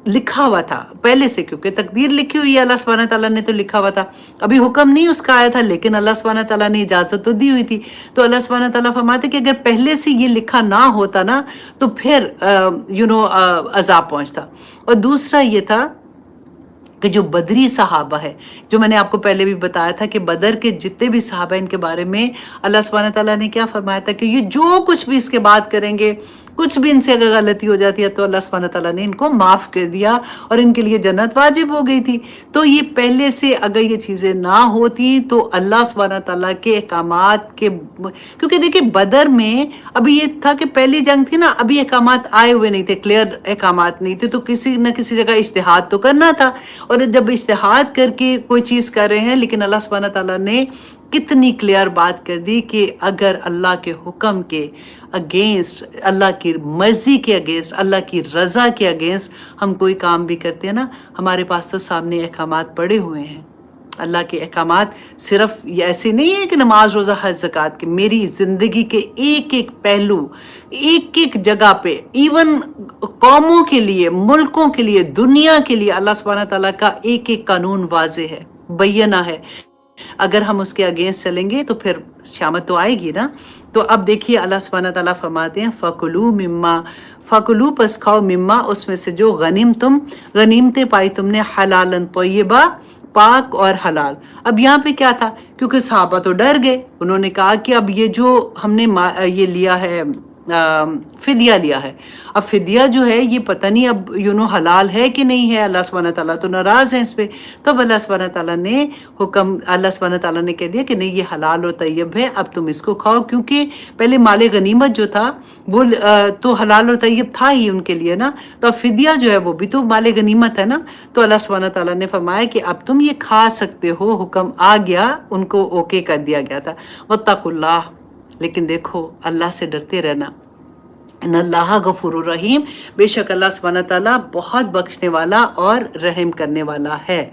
لکھا ہوا تھا پہلے سے، کیونکہ تقدیر لکھی ہوئی ہے، اللہ سبحانہ تعالیٰ نے تو لکھا ہوا تھا، ابھی حکم نہیں اس کا آیا تھا، لیکن اللہ سبحانہ تعالیٰ نے اجازت تو دی ہوئی تھی۔ تو اللہ سبحانہ تعالیٰ فرماتے کہ اگر پہلے سے یہ لکھا نہ ہوتا نا تو پھر عذاب پہنچتا۔ اور دوسرا یہ تھا کہ جو بدری صحابہ ہے، جو میں نے آپ کو پہلے بھی بتایا تھا کہ بدر کے جتنے بھی صحابہ ان کے بارے میں اللہ سبحانہ تعالیٰ نے کیا فرمایا تھا کہ یہ جو کچھ بھی اس کے بعد کریں گے، کچھ بھی ان سے اگر غلطی ہو جاتی ہے تو اللہ سبحانہ تعالیٰ نے ان کو معاف کر دیا اور ان کے لیے جنت واجب ہو گئی تھی۔ تو یہ پہلے سے اگر یہ چیزیں نہ ہوتی تو اللہ سبحانہ تعالیٰ کے احکامات کے، کیونکہ دیکھیں بدر میں ابھی یہ تھا کہ پہلی جنگ تھی نا، ابھی احکامات آئے ہوئے نہیں تھے، کلیئر احکامات نہیں تھے، تو کسی نہ کسی جگہ اجتہاد تو کرنا تھا۔ اور جب اجتہاد کر کے کوئی چیز کر رہے ہیں، لیکن اللہ سبحانہ تعالیٰ نے کتنی کلیئر بات کر دی کہ اگر اللہ کے حکم کے اگینسٹ، اللہ کی مرضی کے اگینسٹ، اللہ کی رضا کے اگینسٹ ہم کوئی کام بھی کرتے ہیں نا، ہمارے پاس تو سامنے احکامات پڑے ہوئے ہیں۔ اللہ کے احکامات صرف یہ ایسے نہیں ہے کہ نماز روزہ حج زکوٰۃ کے، میری زندگی کے ایک ایک پہلو، ایک ایک جگہ پہ، ایون قوموں کے لیے، ملکوں کے لیے، دنیا کے لیے اللہ سبحانہ تعالیٰ کا ایک ایک قانون واضح ہے، بینہ ہے۔ اگر ہم اس کے اگینسٹ چلیں گے تو پھر شامت تو آئے گی نا۔ تو اب دیکھیے اللہ سبحانہ تعالیٰ فرماتے ہیں فَكُلُوا مِمَّا، فَكُلُوا پس کھاؤ، مما اس میں سے جو غنیمتیں پائی تم نے، حلالاً طیبہ، پاک اور حلال۔ اب یہاں پہ کیا تھا، کیونکہ صحابہ تو ڈر گئے، انہوں نے کہا کہ اب یہ جو ہم نے یہ لیا ہے، فدیہ لیا ہے، اب فدیہ جو ہے یہ پتہ نہیں اب حلال ہے کہ نہیں ہے، اللہ سبحانہ تعالیٰ تو ناراض ہیں اس پہ۔ تب اللہ سبحانہ تعالیٰ نے اللہ سبحانہ تعالیٰ نے کہہ دیا کہ نہیں، یہ حلال و طیب ہے، اب تم اس کو کھاؤ، کیونکہ پہلے مال غنیمت جو تھا وہ تو حلال و طیب تھا ہی ان کے لیے نا، تو اب فدیہ جو ہے وہ بھی تو مال غنیمت ہے نا۔ تو اللہ سبحانہ تعالیٰ نے فرمایا کہ اب تم یہ کھا سکتے ہو، حکم آ گیا، ان کو اوکے کر دیا گیا تھا۔ واتقوا اللہ، لیکن دیکھو اللہ سے ڈرتے رہنا، ان اللہ غفور الرحیم، بے شک اللہ سبحانہ تعالیٰ بہت بخشنے والا اور رحم کرنے والا ہے۔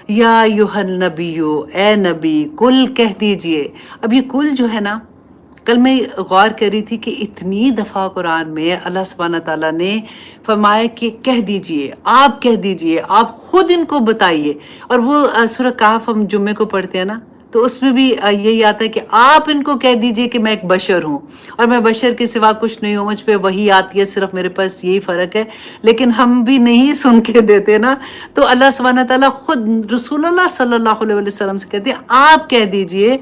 یا ایھا النبی، اے نبی، کل کہہ دیجئے۔ اب یہ کل جو ہے نا، کل میں غور کر رہی تھی کہ اتنی دفعہ قرآن میں اللہ سبحانہ تعالیٰ نے فرمایا کہ کہہ دیجئے، آپ کہہ دیجئے، آپ خود ان کو بتائیے۔ اور وہ سورہ کہف ہم جمعے کو پڑھتے ہیں نا، تو اس میں بھی یہی آتا ہے کہ آپ ان کو کہہ دیجئے کہ میں ایک بشر ہوں اور میں بشر کے سوا کچھ نہیں ہوں، مجھ پہ وحی آتی ہے، صرف میرے پاس یہی فرق ہے، لیکن ہم بھی نہیں سن کے دیتے نا۔ تو اللہ سبحانہ تعالیٰ خود رسول اللہ صلی اللہ علیہ وسلم سے کہتے ہیں آپ کہہ دیجئے،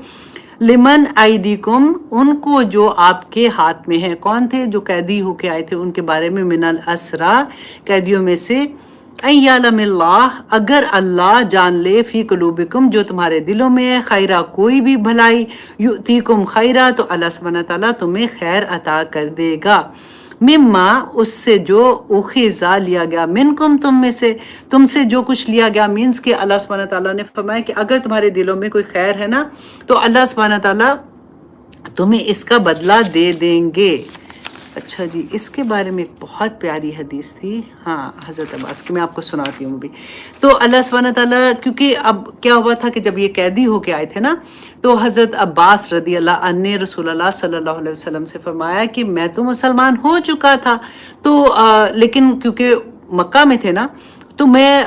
لمن ایدیکم، ان کو جو آپ کے ہاتھ میں ہیں۔ کون تھے جو قیدی ہو کے آئے تھے، ان کے بارے میں، من الاسرا، قیدیوں میں سے، ان یعلم اللہ، اگر اللہ جان لے، فی قلوبکم، جو تمہارے دلوں میں ہے، خیرہ، کوئی بھی بھلائی، یؤتیکم خیرہ، تو اللہ سبحانہ تعالیٰ تمہیں خیر عطا کر دے گا، مما، اس سے جو اخذا لیا گیا، منکم، تم سے جو کچھ لیا گیا، مینس کہ اللہ سبحانہ تعالیٰ نے فرمایا کہ اگر تمہارے دلوں میں کوئی خیر ہے نا تو اللہ سبحانہ تعالیٰ تمہیں اس کا بدلہ دے دیں گے۔ اچھا جی، اس کے بارے میں ایک بہت پیاری حدیث تھی، ہاں، حضرت عباس کی، میں آپ کو سناتی ہوں بھی۔ تو اللہ سبحانہ تعالیٰ، کیونکہ اب کیا ہوا تھا کہ جب یہ قیدی ہو کے آئے تھے نا، تو حضرت عباس رضی اللہ عنہ نے رسول اللہ صلی اللہ علیہ وسلم سے فرمایا کہ میں تو مسلمان ہو چکا تھا، تو لیکن کیونکہ مکہ میں تھے نا، تو میں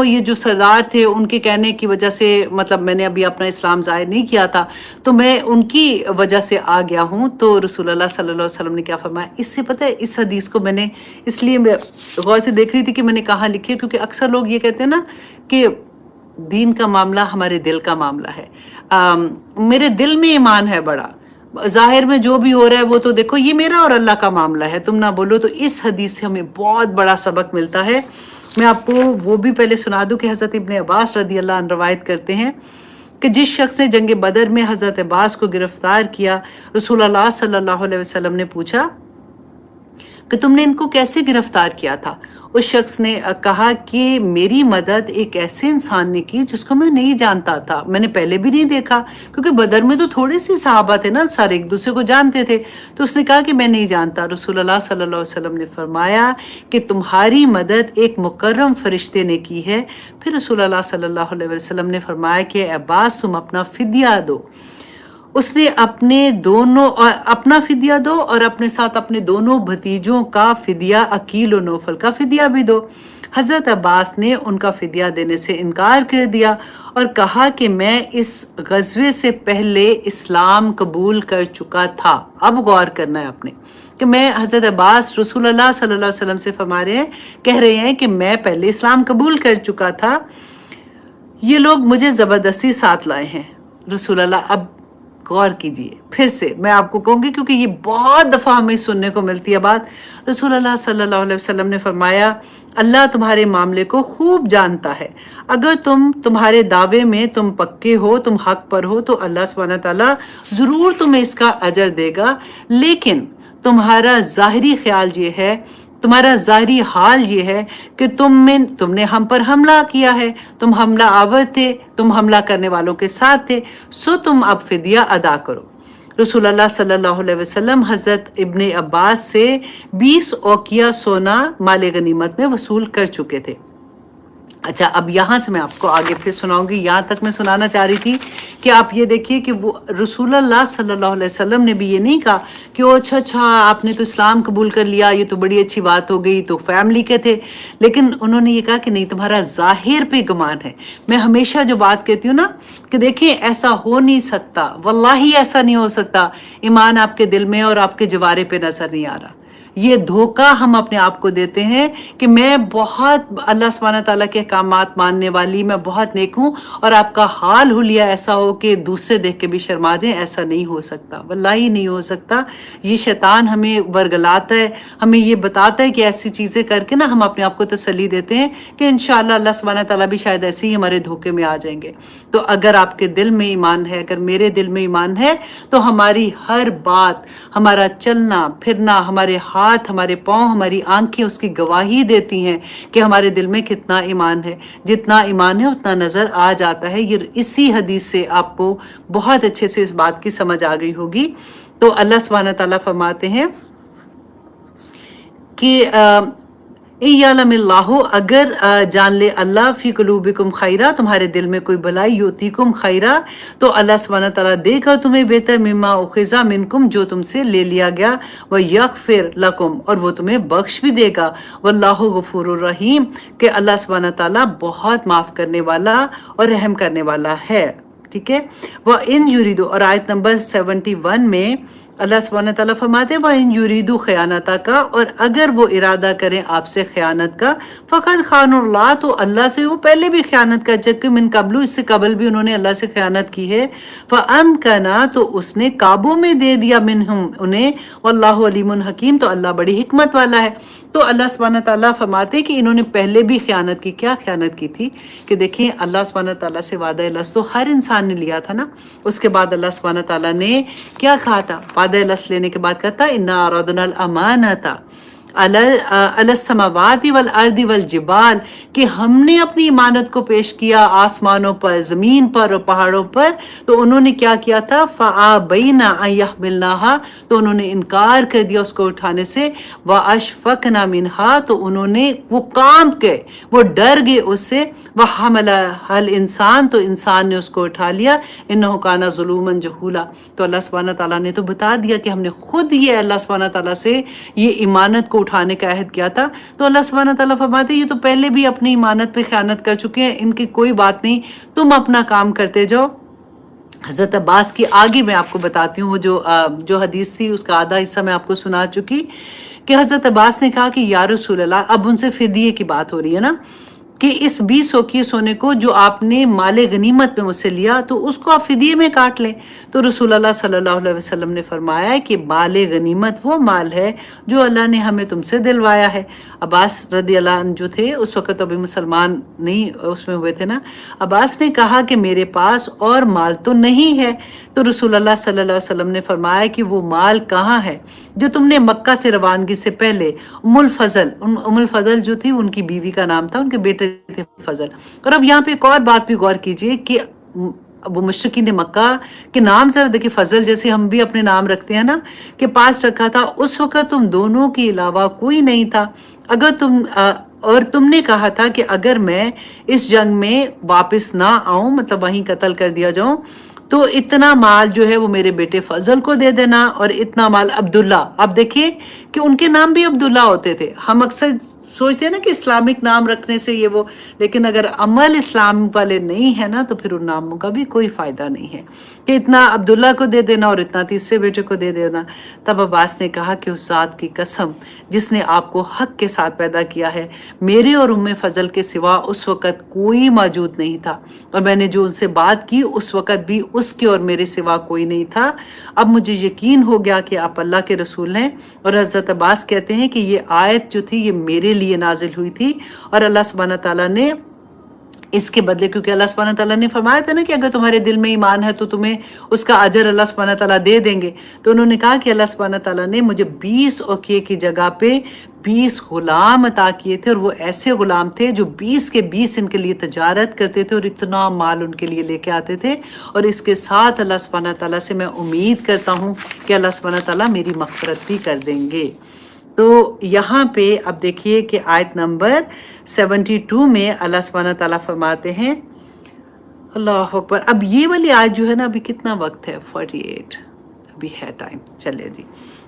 یہ جو سردار تھے ان کے کہنے کی وجہ سے، مطلب میں نے ابھی اپنا اسلام ظاہر نہیں کیا تھا، تو میں ان کی وجہ سے آ گیا ہوں۔ تو رسول اللہ صلی اللہ علیہ وسلم نے کیا فرمایا، اس سے پتہ ہے، اس حدیث کو میں نے اس لیے میں غور سے دیکھ رہی تھی کہ میں نے کہاں لکھی ہے، کیونکہ اکثر لوگ یہ کہتے ہیں نا کہ دین کا معاملہ ہمارے دل کا معاملہ ہے، میرے دل میں ایمان ہے بڑا، ظاہر میں جو بھی ہو رہا ہے وہ تو دیکھو یہ میرا اور اللہ کا معاملہ ہے، تم نہ بولو۔ تو اس حدیث سے ہمیں بہت بڑا سبق ملتا ہے۔ میں آپ کو وہ بھی پہلے سنا دوں کہ حضرت ابن عباس رضی اللہ عنہ روایت کرتے ہیں کہ جس شخص نے جنگ بدر میں حضرت عباس کو گرفتار کیا، رسول اللہ صلی اللہ علیہ وسلم نے پوچھا کہ تم نے ان کو کیسے گرفتار کیا تھا؟ اس شخص نے کہا کہ میری مدد ایک ایسے انسان نے کی جس کو میں نہیں جانتا تھا، میں نے پہلے بھی نہیں دیکھا، کیونکہ بدر میں تو تھوڑے سے صحابہ تھے نا، سارے ایک دوسرے کو جانتے تھے۔ تو اس نے کہا کہ میں نہیں جانتا۔ رسول اللہ صلی اللہ علیہ وسلم نے فرمایا کہ تمہاری مدد ایک مکرم فرشتے نے کی ہے۔ پھر رسول اللہ صلی اللہ علیہ وسلم نے فرمایا کہ عباس تم اپنا فدیہ دو۔ اس نے اپنا فدیہ دو اور اپنے ساتھ اپنے دونوں بھتیجوں کا فدیہ، عقیل و نوفل کا فدیہ بھی دو۔ حضرت عباس نے ان کا فدیہ دینے سے انکار کر دیا اور کہا کہ میں اس غزوے سے پہلے اسلام قبول کر چکا تھا۔ اب غور کرنا ہے آپ نے کہ میں حضرت عباس رسول اللہ صلی اللہ علیہ وسلم سے کہہ رہے ہیں کہ میں پہلے اسلام قبول کر چکا تھا، یہ لوگ مجھے زبردستی ساتھ لائے ہیں۔ رسول اللہ، اب غور کیجئے، پھر سے میں آپ کو کہوں گی کیونکہ یہ بہت دفعہ ہمیں سننے کو ملتی ہے بات۔ رسول اللہ صلی اللہ علیہ وسلم نے فرمایا اللہ تمہارے معاملے کو خوب جانتا ہے، اگر تمہارے دعوے میں تم پکے ہو، تم حق پر ہو تو اللہ سبحانہ تعالیٰ ضرور تمہیں اس کا اجر دے گا، لیکن تمہارا ظاہری حال یہ ہے کہ تم نے ہم پر حملہ کیا ہے، تم حملہ آور تھے، تم حملہ کرنے والوں کے ساتھ تھے، سو تم اب فدیہ ادا کرو۔ رسول اللہ صلی اللہ علیہ وسلم حضرت ابن عباس سے 20 اوقیہ سونا مال غنیمت میں وصول کر چکے تھے۔ اچھا، اب یہاں سے میں آپ کو آگے پھر سناؤں گی، یہاں تک میں سنانا چاہ رہی تھی کہ آپ یہ دیکھیے کہ وہ رسول اللہ صلی اللہ علیہ وسلم نے بھی یہ نہیں کہا کہ اچھا آپ نے تو اسلام قبول کر لیا، یہ تو بڑی اچھی بات ہو گئی، تو فیملی کے تھے، لیکن انہوں نے یہ کہا کہ نہیں، تمہارا ظاہر پہ گمان ہے۔ میں ہمیشہ جو بات کہتی ہوں نا کہ دیکھیں ایسا ہو نہیں سکتا، واللہ ایسا نہیں ہو سکتا، ایمان آپ کے دل میں اور آپ کے جوارے پہ نظر نہیں آ رہا۔ یہ دھوکہ ہم اپنے آپ کو دیتے ہیں کہ میں بہت اللہ سبحانہ تعالیٰ کے احکامات ماننے والی، میں بہت نیک ہوں، اور آپ کا حال حلیہ ایسا ہو کہ دوسرے دیکھ کے بھی شرما جائیں، ایسا نہیں ہو سکتا، واللہ ہی نہیں ہو سکتا۔ یہ شیطان ہمیں ورگلاتا ہے، ہمیں یہ بتاتا ہے کہ ایسی چیزیں کر کے نا ہم اپنے آپ کو تسلی دیتے ہیں کہ انشاءاللہ اللہ سبحانہ تعالیٰ بھی شاید ایسے ہی ہمارے دھوکے میں آ جائیں گے۔ تو اگر آپ کے دل میں ایمان ہے، اگر میرے دل میں ایمان ہے، تو ہماری ہر بات، ہمارا چلنا پھرنا، ہمارے ہاتھ، ہمارے پاؤں، ہماری آنکھیں اس کی گواہی دیتی ہیں کہ ہمارے دل میں کتنا ایمان ہے۔ جتنا ایمان ہے اتنا نظر آ جاتا ہے۔ یہ اسی حدیث سے آپ کو بہت اچھے سے اس بات کی سمجھ آ گئی ہوگی۔ تو اللہ سبحانہ تعالیٰ فرماتے ہیں کہ یعلم اللہ، اگر جان لے اللہ فی قلوبکم خیرہ، تمہارے دل میں کوئی بھلائی، یؤتیکم خیرہ، تو اللہ سبحانہ تعالیٰ دے گا تمہیں بہتر، مما اخذ منکم، جو تم سے لے لیا گیا، ویغفر لکم، اور وہ تمہیں بخش بھی دے گا، واللہ غفور الرحیم، کہ اللہ سبحانہ تعالیٰ بہت معاف کرنے والا اور رحم کرنے والا ہے۔ ٹھیک ہے، وَإِن يُرِيدُ، اور آیت نمبر 71 میں اللہ سبحانہ تعالیٰ فرماتے ہیں وَإِن يُرِيدُ خیانتک، اور اگر وہ ارادہ کریں آپ سے خیانت کا، فقد خانوا اللہ، تو اللہ سے وہ پہلے بھی خیانت کر چکے، من قبل، اس سے قبل بھی انہوں نے اللہ سے خیانت کی ہے، فَأَمْكَنَ، تو اس نے قابو میں دے دیا، منہم، انہیں، واللہ علیم حکیم، تو اللہ بڑی حکمت والا ہے۔ تو اللہ سبحانہ تعالیٰ فرماتے ہیں کہ انہوں نے پہلے بھی خیانت کی۔ کیا خیانت کی تھی؟ کہ دیکھیں اللہ سبحانہ تعالیٰ سے وعدہ لس تو ہر انسان نے لیا تھا نا، اس کے بعد اللہ سبحانہ تعالیٰ نے کیا کہا تھا؟ وعدہ لس لینے کے بعد کہتا اِنَّا عَرَضْنَا الْأَمَانَةَ عَلَى السَّمَاوَاتِ وَالْأَرْضِ وَالْجِبَالِ، کہ ہم نے اپنی امانت کو پیش کیا آسمانوں پر، زمین پر اور پہاڑوں پر، تو انہوں نے کیا کیا تھا؟ فَآبَيْنَ أَن يَحْمِلْنَاهَا، تو انہوں نے انکار کر دیا اس کو اٹھانے سے، وَأَشْفَقْنَ مِنْهَا، تو انہوں نے وہ کانپ گئے، وہ ڈر گئے اس سے، وَحَمَلَهَا الْإِنسَانُ، تو انسان نے اس کو اٹھا لیا، إِنَّهُ كَانَ ظَلُومًا جَهُولًا، تو اللہ سبحانہ تعالیٰ نے تو بتا دیا کہ ہم نے خود یہ اللہ سبحانہ تعالیٰ سے یہ امانت کو اٹھانے کا عہد کیا تھا۔ تو اللہ سبحانہ تعالیٰ فرماتے ہیں یہ تو پہلے بھی اپنی امانت پہ خیانت کر چکے ہیں، ان کی کوئی بات نہیں، تم اپنا کام کرتے جاؤ۔ حضرت عباس کی آگے میں آپ کو بتاتی ہوں، وہ جو حدیث تھی اس کا آدھا حصہ میں آپ کو سنا چکی، کہ حضرت عباس نے کہا کہ یا رسول اللہ، اب ان سے فدیے کی بات ہو رہی ہے نا، کہ اس 20 اوقیہ سونے کو جو آپ نے مال غنیمت میں مجھ سے لیا تو اس کو آپ فدیے میں کاٹ لیں۔ تو رسول اللہ صلی اللہ علیہ وسلم نے فرمایا کہ مال غنیمت وہ مال ہے جو اللہ نے ہمیں تم سے دلوایا ہے۔ عباس رضی اللہ عنہ جو تھے اس وقت ابھی مسلمان نہیں اس میں ہوئے تھے نا، عباس نے کہا کہ میرے پاس اور مال تو نہیں ہے۔ تو رسول اللہ صلی اللہ علیہ وسلم نے فرمایا کہ وہ مال کہاں ہے جو تم نے مکہ سے روانگی سے پہلے ام الفضل جو تھی ان کی بیوی کا نام تھا، ان کے بیٹے تھے فضل۔ اور اب یہاں پہ ایک اور بات بھی غور کیجئے کہ وہ مشرکین مکہ کے نام ذرا دیکھیں، فضل جیسے ہم بھی اپنے نام رکھتے ہیں نا کہ پاس رکھا تھا، اس وقت تم دونوں کے علاوہ کوئی نہیں تھا۔ اور تم نے کہا تھا کہ اگر میں اس جنگ میں واپس نہ آؤں، مطلب وہیں قتل کر دیا جاؤں، تو اتنا مال جو ہے وہ میرے بیٹے فضل کو دے دینا، اور اتنا مال عبداللہ۔ اب دیکھیے کہ ان کے نام بھی عبداللہ ہوتے تھے۔ ہم اکثر سوچتے ہیں نا کہ اسلامک نام رکھنے سے یہ وہ، لیکن اگر عمل اسلام والے نہیں ہے نا تو پھر ان ناموں کا بھی کوئی فائدہ نہیں ہے کہ اتنا عبداللہ کو دے دینا اور اتنا تیسرے بیٹے کو دے دینا۔ تب عباس نے کہا کہ اس ذات کی قسم جس نے آپ کو حق کے ساتھ پیدا کیا ہے، میرے اور ام فضل کے سوا اس وقت کوئی موجود نہیں تھا، اور میں نے جو ان سے بات کی اس وقت بھی اس کے اور میرے سوا کوئی نہیں تھا۔ اب مجھے یقین ہو گیا کہ آپ اللہ کے رسول ہیں۔ اور حضرت عباس کہتے ہیں کہ یہ آیت جو تھی یہ میرے لیے نازل ہوئی تھی، اور اللہ سبحانہ تعالیٰ نے اس کے بدلے، کیونکہ اللہ سبحانہ تعالیٰ نے فرمایا تھا نا کہ اگر تمہارے دل میں ایمان ہے تو تمہیں اس کا اجر اللہ سبحانہ تعالیٰ دے دیں گے، تو انہوں نے کہا کہ اللہ سبحانہ تعالیٰ نے مجھے 20 اوقیے کی جگہ پہ 20 غلام عطا کیے تھے، اور وہ ایسے غلام تھے جو 20 کے 20 ان کے لیے تجارت کرتے تھے اور اتنا مال ان کے لیے لے کے آتے تھے۔ اور اس کے ساتھ اللہ سبحانہ تعالیٰ سے میں امید کرتا ہوں کہ اللہ سبحانہ تعالیٰ میری مغفرت بھی کر دیں گے۔ تو یہاں پہ اب دیکھیے کہ آیت نمبر 72 میں اللہ سبحانہ تعالیٰ فرماتے ہیں، اللہ اکبر۔ اب یہ والی آیت جو ہے نا، ابھی کتنا وقت ہے؟ 48 ابھی ہے ٹائم، چلے جی۔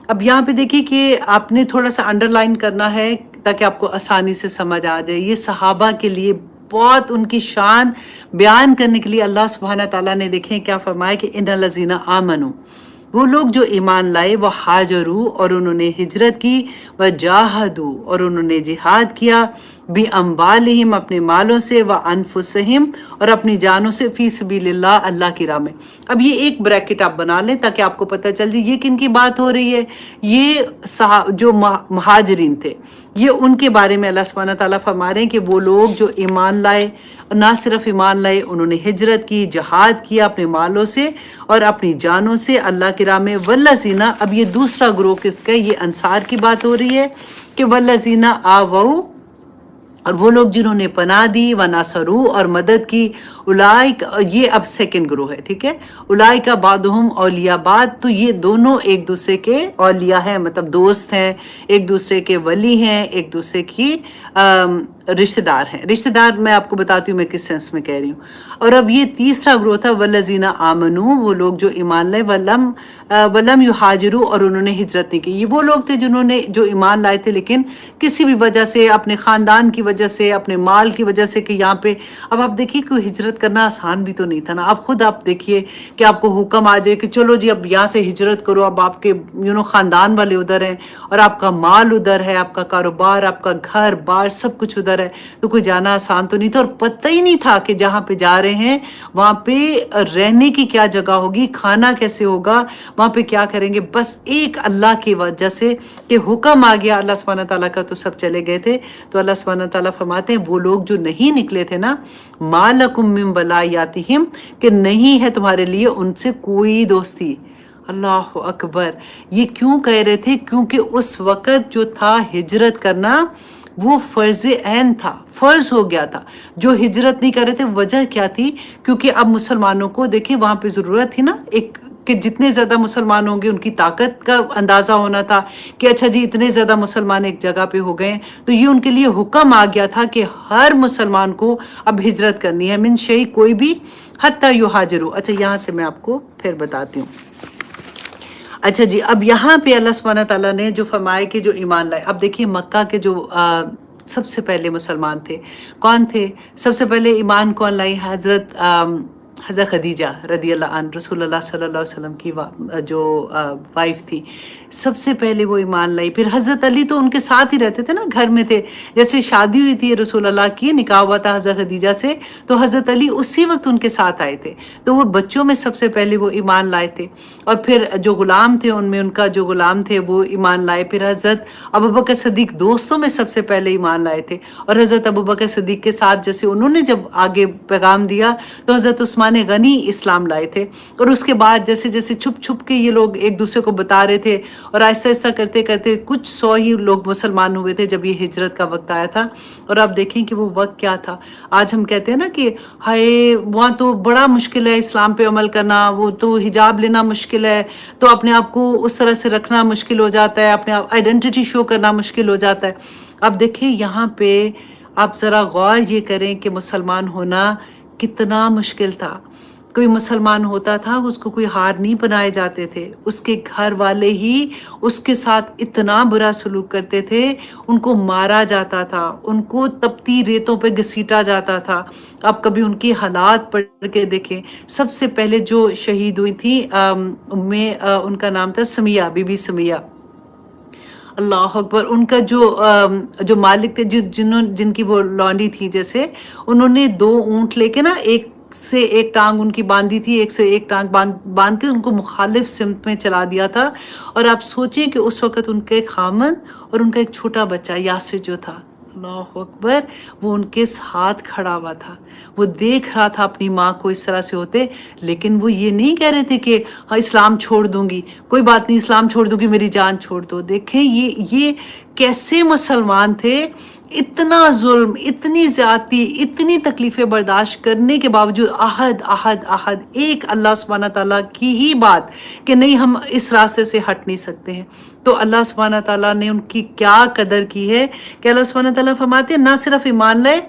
اب یہاں پہ دیکھیے کہ آپ نے تھوڑا سا انڈر لائن کرنا ہے تاکہ آپ کو آسانی سے سمجھ آ جائے۔ یہ صحابہ کے لیے بہت ان کی شان بیان کرنے کے لیے اللہ سبحانہ تعالیٰ نے دیکھیں کیا فرمایا کہ ان الذین آمنوا، وہ لوگ جو ایمان لائے، وہ ہاجروا، اور انہوں نے ہجرت کی، وجاہدوا، اور انہوں نے جہاد کیا، بِأَمْوَالِهِمْ، اپنے مالوں سے، وَأَنفُسِهِمْ، اور اپنی جانوں سے، فی سبیل اللہ، اللہ کی راہ میں۔ اب یہ ایک بریکٹ آپ بنا لیں تاکہ آپ کو پتہ چل جائے یہ کن کی بات ہو رہی ہے۔ یہ جو مہاجرین تھے، یہ ان کے بارے میں اللہ سبحانہ تعالیٰ فرما رہے ہیں کہ وہ لوگ جو ایمان لائے، نہ صرف ایمان لائے، انہوں نے ہجرت کی، جہاد کیا اپنے مالوں سے اور اپنی جانوں سے اللہ کی راہ میں۔ والذین، اب یہ دوسرا گروہ کس کا ہے؟ یہ انصار کی بات ہو رہی ہے کہ والذین آووا، اور وہ لوگ جنہوں نے پناہ دی، ونصروا، اور مدد کی، اولئک، یہ اب سیکنڈ گروہ ہے، ٹھیک ہے۔ اولئک بعضهم اولیاء بعض، تو یہ دونوں ایک دوسرے کے اولیاء ہیں، مطلب دوست ہیں، ایک دوسرے کے ولی ہیں، ایک دوسرے کی رشتہ دار ہیں۔ رشتہ دار میں آپ کو بتاتی ہوں میں کس سینس میں کہہ رہی ہوں۔ اور اب یہ تیسرا گروہ تھا والذین آمنوا، وہ لوگ جو ایمان لائے، ولم یہاجروا، اور انہوں نے ہجرت نہیں کی۔ یہ وہ لوگ تھے جنہوں نے جو ایمان لائے تھے لیکن کسی بھی وجہ سے، اپنے خاندان کی وجہ سے، اپنے مال کی وجہ سے، کہ یہاں پہ اب آپ دیکھیے کہ ہجرت کرنا آسان بھی تو نہیں تھا نا۔ اب خود آپ دیکھیے کہ آپ کو حکم آ جائے کہ چلو جی اب یہاں سے ہجرت کرو، اب آپ کے خاندان والے ادھر ہیں اور آپ کا مال ادھر ہے، آپ کا کاروبار، آپ کا گھر بار سب کچھ ادھر ہے، تو کوئی جانا آسان تو نہیں تھا۔ اور پتہ ہی نہیں تھا کہ جہاں پہ جا رہے ہیں وہاں پہ رہنے کی کیا جگہ ہوگی، کھانا کیسے ہوگا، وہاں پہ کیا کریں گے۔ بس ایک اللہ کی وجہ سے کہ حکم آ گیا اللہ سبحانہ تعالیٰ کا تو سب چلے گئے تھے۔ تو اللہ سبحانہ تعالیٰ فرماتے ہیں وہ لوگ جو نہیں نکلے تھے نا، ما لکم من ولایاتہم، کہ نہیں ہے تمہارے لیے ان سے کوئی دوستی۔ اللہ اکبر۔ یہ کیوں کہہ رہے تھے؟ کیونکہ اس وقت جو تھا ہجرت کرنا وہ فرض عین تھا، فرض ہو گیا تھا۔ جو ہجرت نہیں کر رہے تھے وجہ کیا تھی؟ کیونکہ اب مسلمانوں کو دیکھیں وہاں پہ ضرورت تھی نا ایک، کہ جتنے زیادہ مسلمان ہوں گے ان کی طاقت کا اندازہ ہونا تھا کہ اچھا جی اتنے زیادہ مسلمان ایک جگہ پہ ہو گئے ہیں، تو یہ ان کے لیے حکم آ گیا تھا کہ ہر مسلمان کو اب ہجرت کرنی ہے، من شیء، کوئی بھی، حتی یہاجروا۔ اچھا یہاں سے میں آپ کو پھر بتاتی ہوں۔ اچھا جی، اب یہاں پہ اللہ سبحانہ تعالیٰ نے جو فرمایا کہ جو ایمان لائے، اب دیکھیے مکہ کے جو سب سے پہلے مسلمان تھے کون تھے؟ سب سے پہلے ایمان کون لائی؟ حضرت خدیجہ رضی اللہ عنہ رسول اللہ صلی اللہ علیہ وسلم کی جو وائف تھی، سب سے پہلے وہ ایمان لائی. پھر حضرت علی تو ان کے ساتھ ہی رہتے تھے نا، گھر میں تھے. جیسے شادی ہوئی تھی رسول اللہ کی، نکاح ہوا تھا حضرت خدیجہ سے، تو حضرت علی اسی وقت ان کے ساتھ آئے تھے. تو وہ بچوں میں سب سے پہلے وہ ایمان لائے تھے. اور پھر جو غلام تھے ان میں ان کا جو غلام تھے وہ ایمان لائے. پھر حضرت ابوبکر صدیق دوستوں میں سب سے پہلے ایمان لائے تھے. اور حضرت ابوبکر صدیق کے ساتھ جیسے انہوں نے جب آگے پیغام دیا تو حضرت عثمان غنی اسلام لائے تھے. اور اس کے بعد جیسے جیسے چھپ چھپ کے یہ لوگ ایک دوسرے کو بتا رہے تھے، اور آہستہ آہستہ کرتے کرتے کچھ 100 ہی لوگ مسلمان ہوئے تھے جب یہ ہجرت کا وقت آیا تھا. اور آپ دیکھیں کہ وہ وقت کیا تھا. آج ہم کہتے ہیں نا کہ ہائے وہاں تو بڑا مشکل ہے اسلام پہ عمل کرنا، وہ تو حجاب لینا مشکل ہے، تو اپنے آپ کو اس طرح سے رکھنا مشکل ہو جاتا ہے، اپنے آئیڈینٹی شو کرنا مشکل ہو جاتا ہے. اب دیکھیں یہاں پہ آپ ذرا غور یہ کریں کہ مسلمان ہونا کتنا مشکل تھا. کوئی مسلمان ہوتا تھا اس کو کوئی ہار نہیں بنائے جاتے تھے، اس کے گھر والے ہی اس کے ساتھ اتنا برا سلوک کرتے تھے، ان کو مارا جاتا تھا، ان کو تپتی ریتوں پہ گھسیٹا جاتا تھا. آپ کبھی ان کی حالات پڑھ کے دیکھیں. سب سے پہلے جو شہید ہوئی تھی ان کا نام تھا سمیہ، بی بی سمیہ. اللہ اکبر. ان کا جو مالک تھے جن کی وہ لونڈی تھی، جیسے انہوں نے 2 اونٹ لے کے نا، ایک سے ایک ٹانگ ان کی باندھی تھی، ایک سے ایک ٹانگ باندھ کے ان کو مخالف سمت میں چلا دیا تھا. اور آپ سوچیں کہ اس وقت ان کے خامن اور ان کا ایک چھوٹا بچہ یاسر جو تھا، اللہ اکبر، وہ ان کے ساتھ کھڑا ہوا تھا. وہ دیکھ رہا تھا اپنی ماں کو اس طرح سے ہوتے، لیکن وہ یہ نہیں کہہ رہے تھے کہ ہاں اسلام چھوڑ دوں گی، کوئی بات نہیں اسلام چھوڑ دوں گی، میری جان چھوڑ دو. دیکھیں یہ کیسے مسلمان تھے. اتنا ظلم، اتنی زیادتی، اتنی تکلیفیں برداشت کرنے کے باوجود احد ایک اللہ سبحانہ تعالیٰ کی ہی بات کہ نہیں ہم اس راستے سے ہٹ نہیں سکتے ہیں. تو اللہ سبحانہ تعالیٰ نے ان کی کیا قدر کی ہے کہ اللہ سبحانہ تعالیٰ فرماتے ہیں نہ صرف ایمان لائے،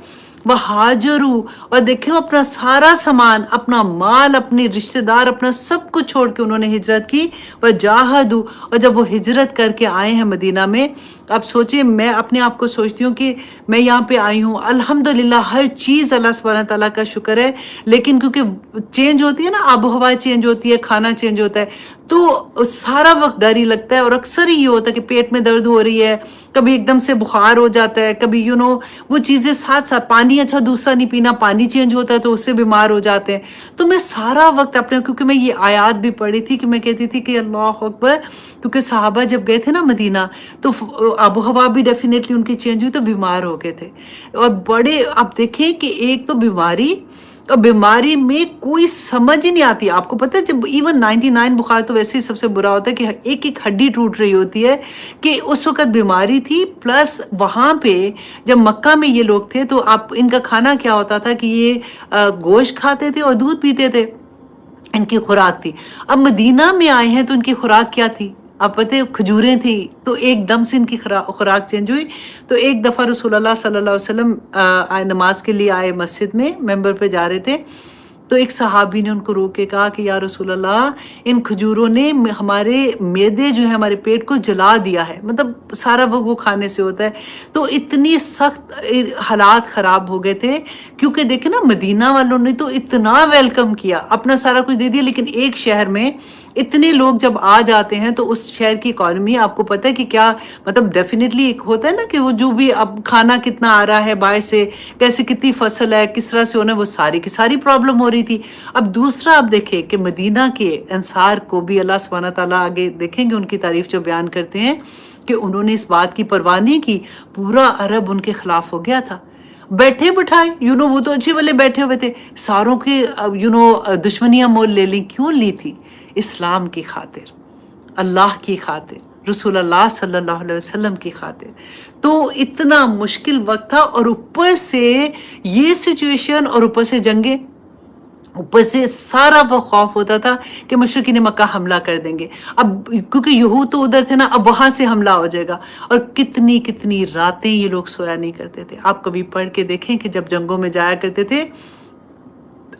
وہاجروا، اور دیکھیں اپنا سارا سامان، اپنا مال، اپنے رشتہ دار، اپنا سب کچھ چھوڑ کے انہوں نے ہجرت کی. وجاہدوا، اور جب وہ ہجرت کر کے آئے ہیں مدینہ میں، اب سوچیں، میں اپنے آپ کو سوچتی ہوں کہ میں یہاں پہ آئی ہوں، الحمدللہ ہر چیز اللہ سبحانہ تعالیٰ کا شکر ہے، لیکن کیونکہ چینج ہوتی ہے نا، آب و ہوا چینج ہوتی ہے، کھانا چینج ہوتا ہے، تو سارا وقت ڈر ہی لگتا ہے. اور اکثر ہی یہ ہوتا ہے کہ پیٹ میں درد ہو رہی ہے، کبھی ایک دم سے بخار ہو جاتا ہے، کبھی وہ چیزیں ساتھ ساتھ، پانی اچھا دوسرا نہیں پینا، پانی چینج ہوتا ہے تو اس سے بیمار ہو جاتے ہیں. تو میں سارا وقت اپنے، کیونکہ میں یہ آیات بھی پڑھی تھی کہ میں کہتی تھی کہ اللہ اکبر، کیونکہ صحابہ جب گئے تھے نا مدینہ تو آب و ہوا بھی ڈیفینیٹلی ان کی چینج ہوئی تو بیمار ہو گئے تھے. اور بڑے، آپ دیکھیں کہ ایک تو بیماری، اور بیماری میں کوئی سمجھ ہی نہیں آتی. آپ کو پتہ ہے جب ایون 99 بخار تو ویسے ہی سب سے برا ہوتا ہے کہ ایک ایک ہڈی ٹوٹ رہی ہوتی ہے، کہ اس وقت بیماری تھی. پلس وہاں پہ جب مکہ میں یہ لوگ تھے تو آپ ان کا کھانا کیا ہوتا تھا کہ یہ گوشت کھاتے تھے اور دودھ پیتے تھے، ان کی خوراک تھی. اب مدینہ میں آئے ہیں تو ان کی خوراک کیا تھی؟ آپ پتہ کھجوریں تھی، تو ایک دم سے ان کی خوراک چینج ہوئی. تو ایک دفعہ رسول اللہ صلی اللہ علیہ وسلم نماز کے لیے آئے مسجد میں، ممبر پہ جا رہے تھے، تو ایک صحابی نے ان کو روک کے کہا کہ یا رسول اللہ، ان کھجوروں نے ہمارے معدے جو ہے، ہمارے پیٹ کو جلا دیا ہے، مطلب سارا وہ کھانے سے ہوتا ہے. تو اتنی سخت حالات خراب ہو گئے تھے، کیونکہ دیکھیں نا مدینہ والوں نے تو اتنا ویلکم کیا، اپنا سارا کچھ دے دیا. لیکن ایک شہر میں اتنے لوگ جب آ جاتے ہیں تو اس شہر کی اکانومی آپ کو پتہ ہے کہ کیا، مطلب ڈیفینیٹلی ایک ہوتا ہے نا کہ وہ جو بھی اب کھانا کتنا آ رہا ہے باہر سے، کیسے کتنی فصل ہے، کس طرح سے ہونا ہے، وہ ساری کی ساری پرابلم ہو رہی تھی. اب دوسرا آپ دیکھیں کہ مدینہ کے انصار کو بھی اللہ سبحانہ تعالیٰ، آگے دیکھیں گے ان کی تعریف جو بیان کرتے ہیں کہ انہوں نے اس بات کی پرواہ نہیں کی. پورا عرب ان کے خلاف ہو گیا تھا، بیٹھے بٹھائے، وہ تو اچھے والے بیٹھے ہوئے تھے، ساروں کے دشمنیاں مول لے لی. کیوں لی تھی؟ اسلام کی خاطر، اللہ کی خاطر، رسول اللہ صلی اللہ علیہ وسلم کی خاطر. تو اتنا مشکل وقت تھا، اور اوپر سے یہ سچویشن، اور اوپر سے جنگیں، اوپر سے سارا وہ خوف ہوتا تھا کہ مشرکین مکہ حملہ کر دیں گے. اب کیونکہ یہود تو ادھر تھے نا، اب وہاں سے حملہ ہو جائے گا. اور کتنی کتنی راتیں یہ لوگ سویا نہیں کرتے تھے. آپ کبھی پڑھ کے دیکھیں کہ جب جنگوں میں جایا کرتے تھے